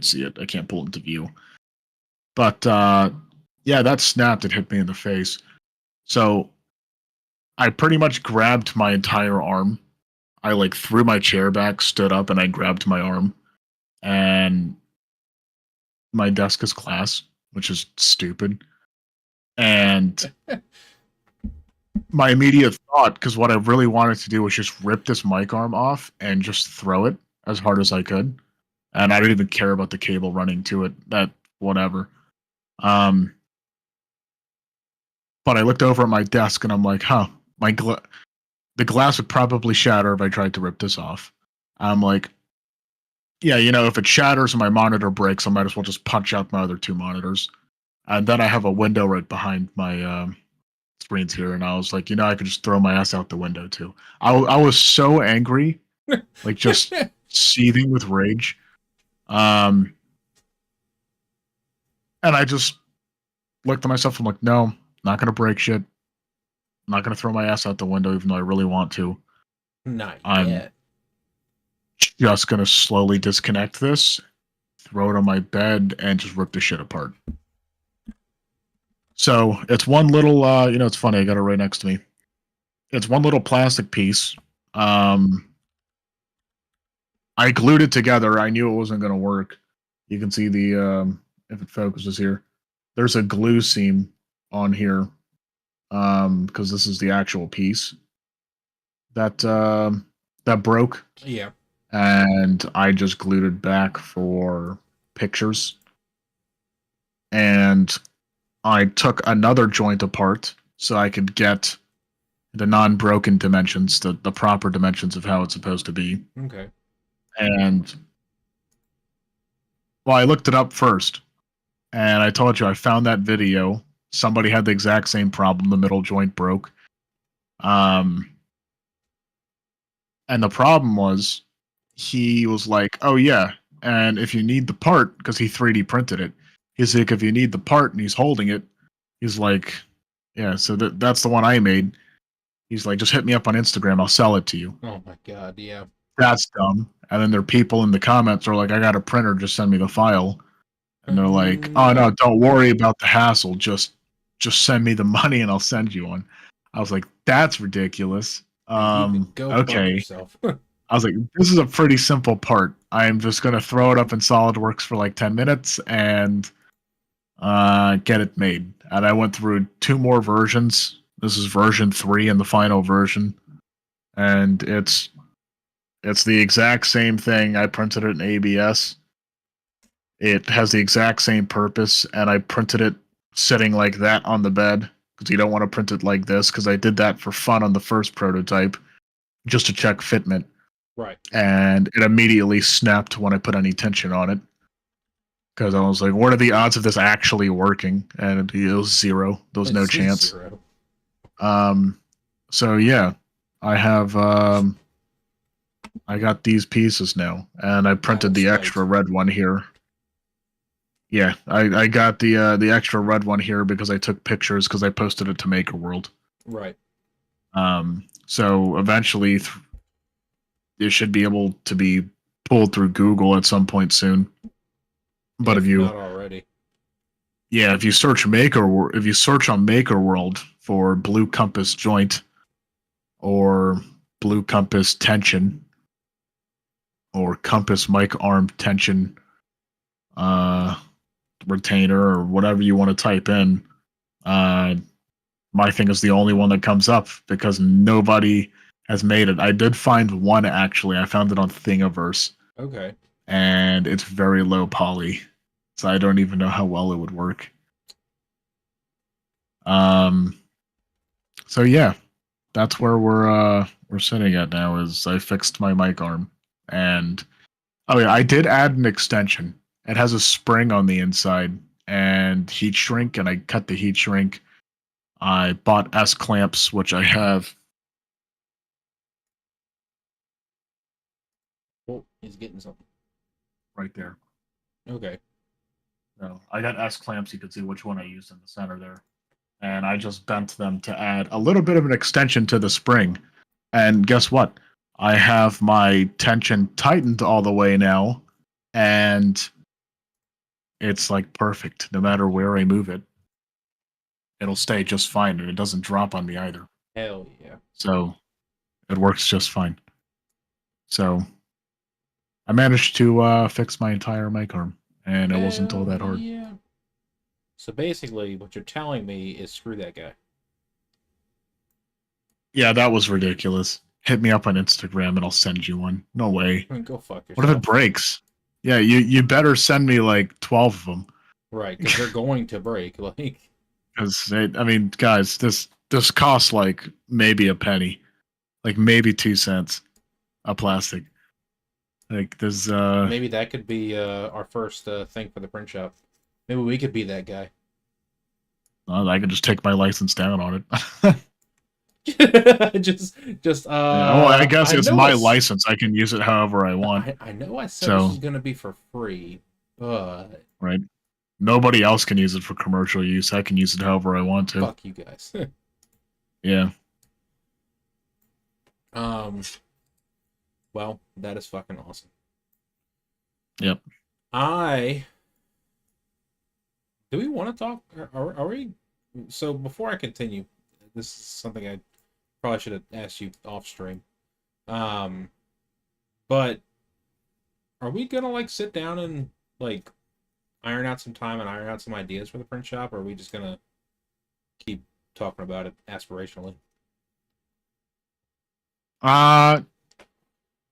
see it. I can't pull it into view. But yeah, that snapped and hit me in the face. So I pretty much grabbed my entire arm. I like threw my chair back, stood up, and I grabbed my arm. And my desk is glass, which is stupid. And my immediate thought, because what I really wanted to do was just rip this mic arm off and just throw it as hard as I could. And I didn't even care about the cable running to it. That whatever. But I looked over at my desk and I'm like, huh, the glass would probably shatter if I tried to rip this off. I'm like, yeah, if it shatters and my monitor breaks, I might as well just punch out my other 2 monitors. And then I have a window right behind my screens here, and I was like, I could just throw my ass out the window too. I was so angry, like just seething with rage. And I just looked at myself. I'm like, no, not gonna break shit. I'm not gonna throw my ass out the window, even though I really want to. Not I'm yet. just gonna slowly disconnect this, throw it on my bed, and just rip the shit apart. So it's one little, it's funny. I got it right next to me. It's one little plastic piece. I glued it together. I knew it wasn't going to work. You can see the if it focuses here. There's a glue seam on here because this is the actual piece that that broke, Yeah. and I just glued it back for pictures. And I took another joint apart so I could get the non-broken dimensions, the proper dimensions of how it's supposed to be. Okay. And well, I looked it up first, and I told you I found that video. Somebody had the exact same problem. The middle joint broke. Um, and the problem was he was like, "Oh yeah, and if you need the part, because he 3D printed it, he's like, if you need the part and he's holding it, he's like, yeah, so that's the one I made. He's like, just hit me up on Instagram, I'll sell it to you. Oh my god, yeah. That's dumb. And then there are people in the comments who are like, I got a printer, just send me the file. And they're like, oh No. no, don't worry about the hassle. Just send me the money and I'll send you one. I was like, that's ridiculous. You can go fuck Okay. yourself. I was like, this is a pretty simple part. I'm just gonna throw it up in SolidWorks for like 10 minutes and get it made. And I went through 2 more versions. This is version 3 and the final version. And it's the exact same thing. I printed it in ABS. It has the exact same purpose, and I printed it sitting like that on the bed because you don't want to print it like this, because I did that for fun on the first prototype just to check fitment. Right. And it immediately snapped when I put any tension on it, because I was like, what are the odds of this actually working? And it was 0. There was no chance. 0. So yeah, I have I got these pieces now, and I printed the extra red one here. Yeah, I got the extra red one here because I took pictures because I posted it to Maker World. Right. So eventually it should be able to be pulled through Google at some point soon. But if you not already. Yeah, if you search on Maker World for Blue Compass joint or Blue Compass tension or Compass mic arm tension retainer or whatever you want to type in, my thing is the only one that comes up because nobody has made it. I did find one actually. I found it on Thingiverse. Okay. And it's very low poly, so I don't even know how well it would work. So yeah, that's where we're sitting at now. Is I fixed my mic arm, and oh yeah, I did add an extension. It has a spring on the inside and heat shrink, and I cut the heat shrink. I bought S clamps, which I have. Oh, he's getting something. Right there. Okay. No, I got S clamps. You can see which one I used in the center there. And I just bent them to add a little bit of an extension to the spring. And guess what? I have my tension tightened all the way now, and it's like perfect. No matter where I move it, it'll stay just fine, and it doesn't drop on me either. Hell yeah. So it works just fine. So I managed to fix my entire mic arm, and it wasn't all that hard. Yeah. So basically, what you're telling me is screw that guy. Yeah, that was ridiculous. Hit me up on Instagram and I'll send you one. No way. Go fuck yourself. What if it breaks? Yeah, you better send me like 12 of them. Right, because they're going to break. Like, because I mean, guys, this costs like maybe a penny, like maybe 2 cents a plastic. Like there's maybe that could be our first thing for the print shop. Maybe we could be that guy. I could just take my license down on it. just well, I guess it's my license. I can use it however I want. I know I said this was gonna be for free, but right. Nobody else can use it for commercial use. I can use it however I want to. Fuck you guys. Yeah. Well, that is fucking awesome. Yep. Do we want to talk? Are we? So before I continue, this is something I probably should have asked you off stream. But are we gonna like sit down and like iron out some time and iron out some ideas for the print shop, or are we just gonna keep talking about it aspirationally? Uh,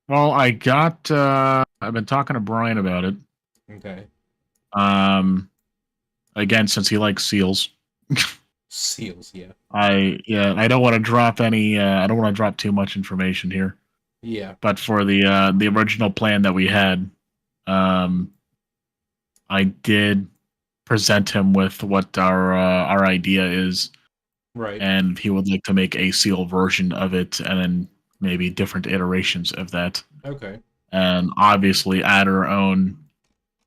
well, I've been talking to Brian about it. Okay. Um, again, since he likes seals, Seals, yeah. I don't want to drop I don't want to drop too much information here. Yeah. But for the original plan that we had, um, I did present him with what our idea is, Right. and he would like to make a seal version of it, and then maybe different iterations of that, Okay. and obviously add our own.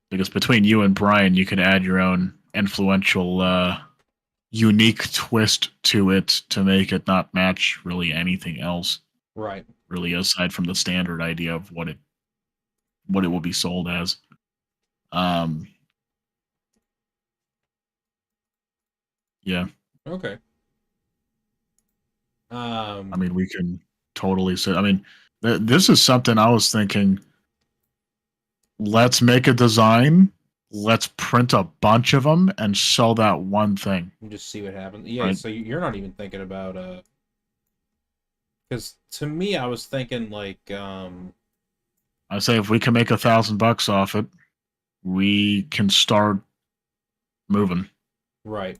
Because between you and Brian, you can add your own influential, unique twist to it to make it not match really anything else, Right. really aside from the standard idea of what it will be sold as. Um, yeah, Okay. I Um, mean, we can totally say. I mean, this is something I was thinking. Let's make a design. Let's print a bunch of them and sell that one thing. just see what happens. Yeah, Right? so you're not even thinking about because to me I was thinking like I say if we can make $1,000 off it, we can start moving. right.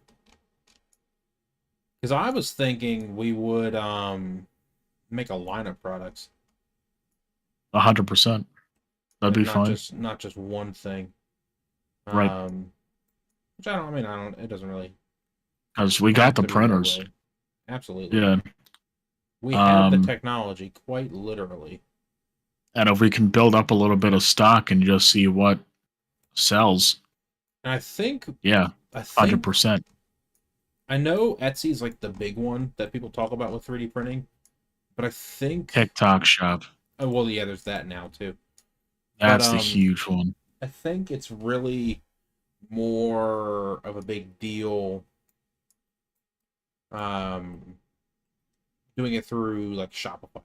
Because I was thinking we would make a line of products 100%. That'd and be fine. not just one thing. Right? Um, which I don't. I mean, I don't. It doesn't really Because we got have the to be that printers. way. Absolutely, Yeah. we have the Um, technology, quite literally. and if we can build up a little bit of stock and just see what sells, And yeah, I hundred think, percent. I know Etsy's like the big one that people talk about with 3D printing, but I think, TikTok shop. oh well, yeah, there's that now too. But That's the huge one. I think it's really more of a big deal um doing it through like Shopify.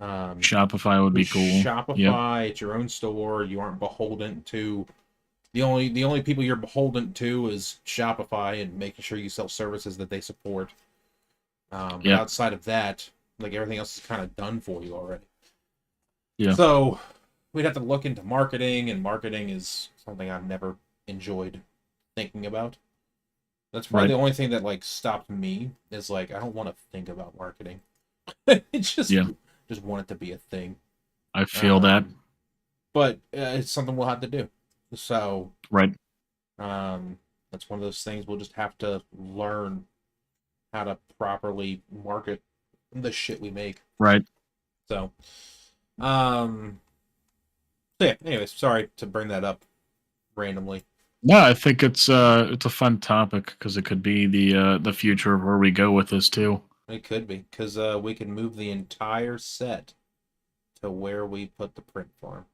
Um Shopify would with be cool. Yep. Shopify, it's your own store. You aren't beholden to the only people you're beholden to is Shopify and making sure you sell services that they support. But Yep. outside of that, like everything else is kind of done for you already. Yeah. So we'd have to look into marketing, and marketing is something I've never enjoyed thinking about. That's probably Right. the only thing that like stopped me is like I don't want to think about marketing. It's Yeah. just want it to be a thing. I feel that. Um, but it's something we'll have to do. So Right. that's one of those things we'll just have to learn how to properly market the shit we make. Right. So, um, so yeah. Anyways, sorry to bring that up randomly. No, I think it's a fun topic because it could be the future of where we go with this too. It could be because we can move the entire set to where we put the print farm.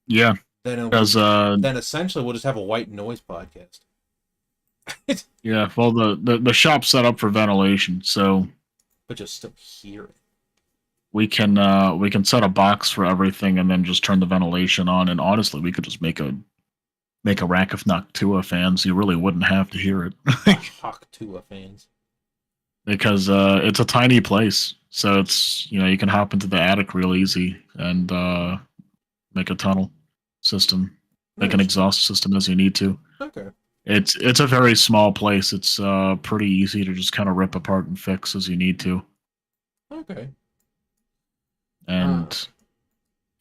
Yeah. Then Because then essentially we'll just have a white noise podcast. yeah, well the shop's set up for ventilation, so But just still hear it. we can set a box for everything and then just turn the ventilation on, and honestly we could just make a rack of Noctua fans. You really wouldn't have to hear it. Hawk Tua fans. Because it's a tiny place. So it's you can hop into the attic real easy and make a tunnel system, make an Nice. exhaust system as you need to. Okay. It's a very small place. It's pretty easy to just kind of rip apart and fix as you need to. Okay. Uh, And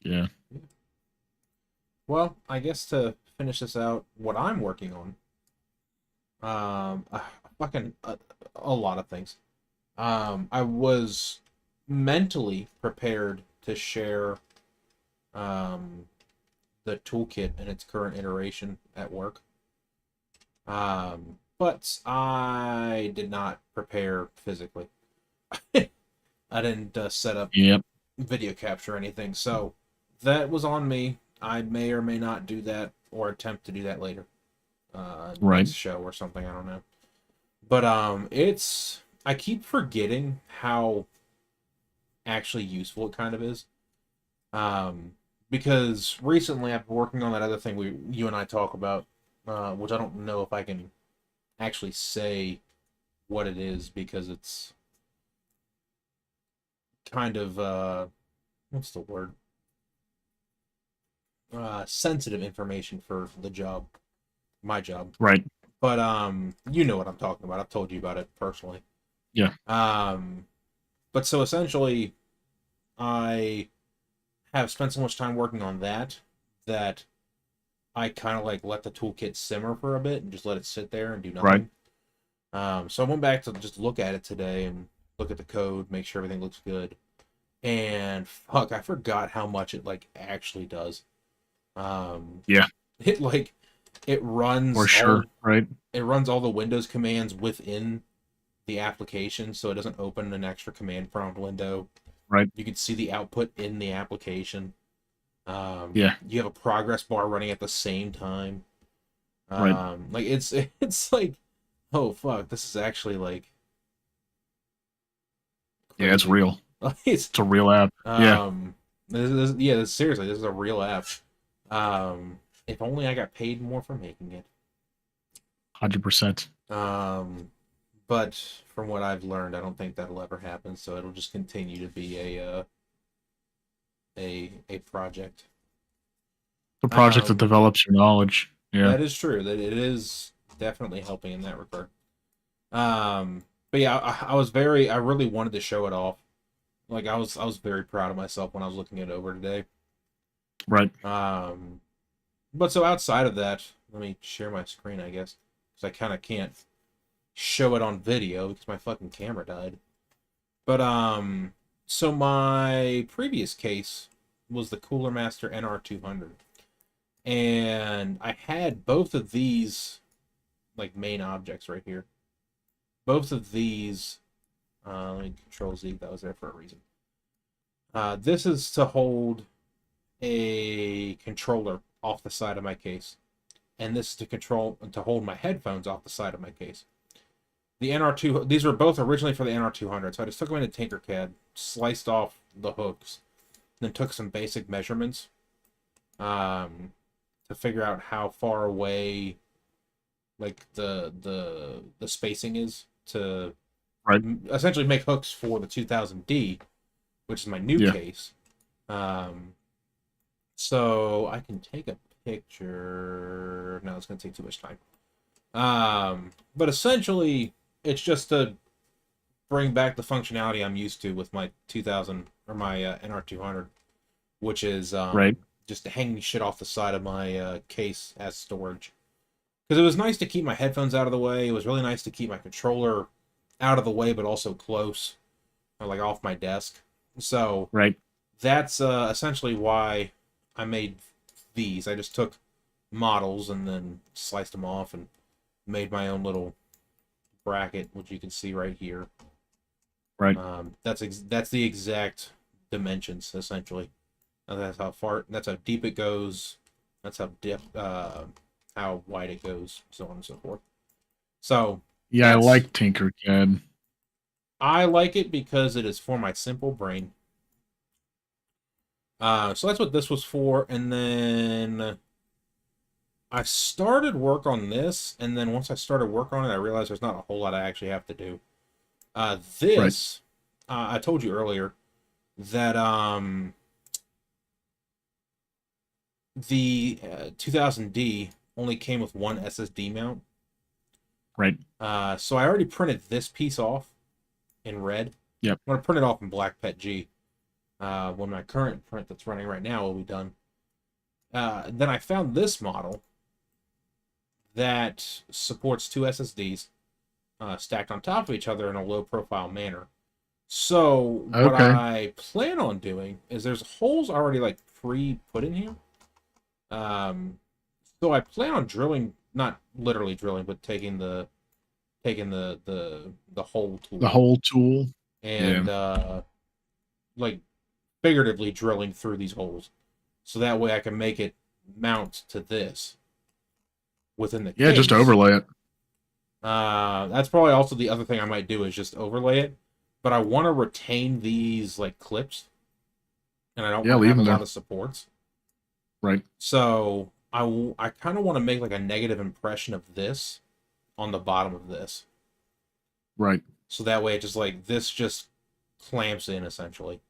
yeah, well, I guess to finish this out, what I'm working on, fucking a lot of things. I was mentally prepared to share um, the toolkit in its current iteration at work. But I did not prepare physically. I didn't set up yep, video capture or anything, so that was on me. I may or may not do that or attempt to do that later, right, next show or something. I don't know. But it's I keep forgetting how actually useful it kind of is. Um, because recently I've been working on that other thing you and I talk about, which I don't know if I can actually say what it is because it's kind of what's the word? Sensitive information for the job, my job. Right. But you know what I'm talking about. I've told you about it personally. Yeah. Um, but so essentially, I have spent so much time working on that I kind of like let the toolkit simmer for a bit and just let it sit there and do Right. nothing. So I went back to just look at it today and look at the code, make sure everything looks good. And fuck, I forgot how much it like actually does. Um, Yeah. it like it For runs sure. all Right. it runs all the Windows commands within the application, so it doesn't open an extra command prompt window. Right. You can see the output in the application. Yeah. You have a progress bar running at the same time. Right. Like it's like, oh fuck, this is actually like Yeah. It's crazy. real. It's It's a real app. Yeah. seriously, this is a real app. If only I got paid more for making it. 100%. Um, but from what I've learned, I don't think that'll ever happen. So it'll just continue to be a project. The project that Um, develops your knowledge. Yeah. that is true. That it is definitely helping in that regard. But yeah, I really wanted to show it off. Like I was very proud of myself when I was looking it over today. Right. Um, but so outside of that, let me share my screen, I guess, because I kind of can't show it on video because my fucking camera died. But so my previous case was the Cooler Master NR200, and I had both of these like main objects right here. Both of these, let me Control Z. That was there for a reason. This is to hold a controller off the side of my case, and this is to hold my headphones off the side of my case. The NR2, these were both originally for the NR200, so I just took them into Tinkercad, sliced off the hooks, then took some basic measurements to figure out how far away like the spacing is to Right. essentially make hooks for the 2000D, which is my new Yeah. case. So I can take a picture. No, it's going to take too much time. But essentially, it's just to bring back the functionality I'm used to with my 2000 or my NR200, which is Right. just hanging shit off the side of my case as storage. Because it was nice to keep my headphones out of the way. It was really nice to keep my controller out of the way, but also close, like off my desk. So Right. that's essentially why I made these. I just took models and then sliced them off and made my own little bracket, which you can see right here. Right. That's the exact dimensions essentially. And that's how far. That's how deep it goes. That's how wide it goes, so on and so forth. So Yeah. I that's like Tinkercad. I like it because it is for my simple brain. So that's what this was for, and then I started work on this, and then once I started work on it, I realized there's not a whole lot I actually have to do. Right. This, I told you earlier that the 2000D only came with one SSD mount. Right. So I already printed this piece off in red. Yep. I'm gonna print it off in black PETG. When my current print that's running right now will be done. Then I found this model that supports two SSDs stacked on top of each other in a low profile manner. So what Okay. I plan on doing is there's holes already like pre-put in here. So I plan on drilling, not literally drilling, but taking the hole The tool whole tool. Yeah. and like figuratively drilling through these holes. So that way I can make it mount to this within the Yeah. Just case. overlay it. That's probably also the other thing I might do is just overlay it. But I want to retain these like clips, and I don't Yeah. want to Leave have a them there. lot of supports. Right. So I kind of want to make like a negative impression of this on the bottom of this. Right. So that way it just like this just clamps in essentially.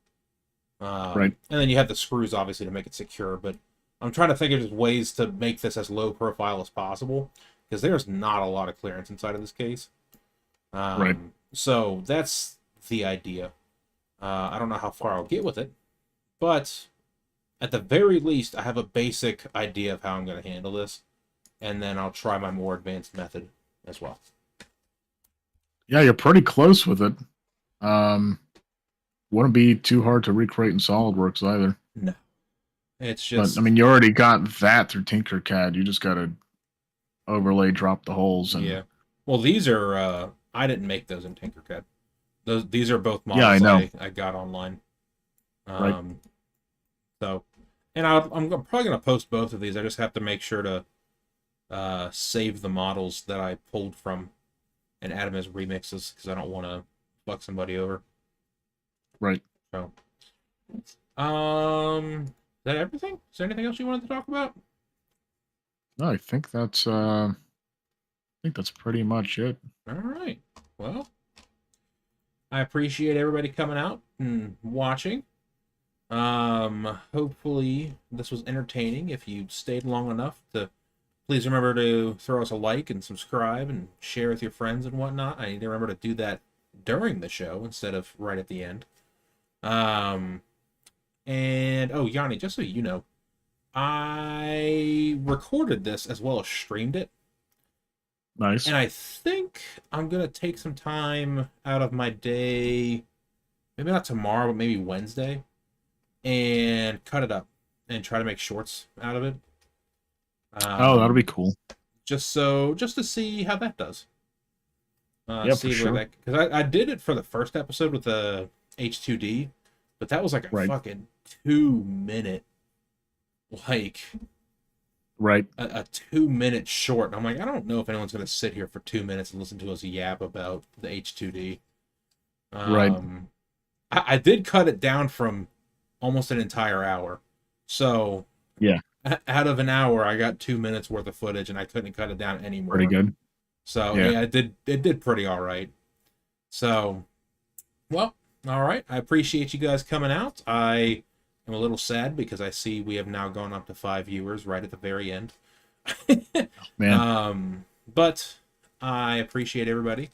Right. And then you have the screws obviously to make it secure, but I'm trying to think of just ways to make this as low profile as possible because there's not a lot of clearance inside of this case. Right. So that's the idea. I don't know how far I'll get with it, but at the very least, I have a basic idea of how I'm going to handle this, and then I'll try my more advanced method as well. Yeah, you're pretty close with it. Um, wouldn't be too hard to recreate in SolidWorks either. No, it's But I just mean, you already got that through Tinkercad. You just got to overlay, drop the holes, and yeah. Well, these are I didn't make those in Tinkercad. These are both yeah, I models know. I got online. Right. Um, so, and I'm probably going to post both of these. I just have to make sure to save the models that I pulled from and add them as remixes because I don't want to fuck somebody over. Right. So, is that everything? Is there anything else you wanted to talk about? No, I think that's pretty much it. All right. Well, I appreciate everybody coming out and watching. Hopefully this was entertaining. If you stayed long enough to please remember to throw us a like and subscribe and share with your friends and whatnot. I need to remember to do that during the show instead of right at the end. Um, and oh, Yanni, just so you know, I recorded this as well as streamed it. Nice. And I think I'm gonna take some time out of my day, maybe not tomorrow, but maybe Wednesday, and cut it up and try to make shorts out of it. Oh, that'll be Um, cool. just to see how that does. Yeah, for See where sure. that because I did it for the first episode with the H2D, but that was like a Right. fucking 2 minute like Right. a 2 minute short. And I'm like, I don't know if anyone's gonna sit here for 2 minutes and listen to us yap about the H2D. Right. I did cut it down from almost an entire hour. So Yeah. out of an hour, I got 2 minutes worth of footage, and I couldn't cut it down Pretty anymore. good. So Yeah. yeah, it did pretty all right. So well, all right. I appreciate you guys coming out. I am a little sad because I see we have now gone up to 5 viewers right at the very end. Man. But I appreciate everybody,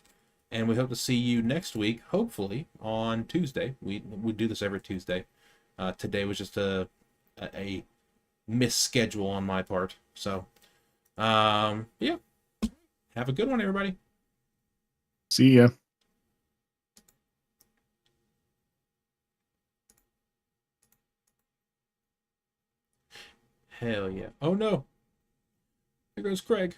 and we hope to see you next week, hopefully on Tuesday. We do this every Tuesday. Today was just a misschedule on my part. So yeah, have a good one, everybody. See ya. Hell yeah. Oh no, here goes Craig.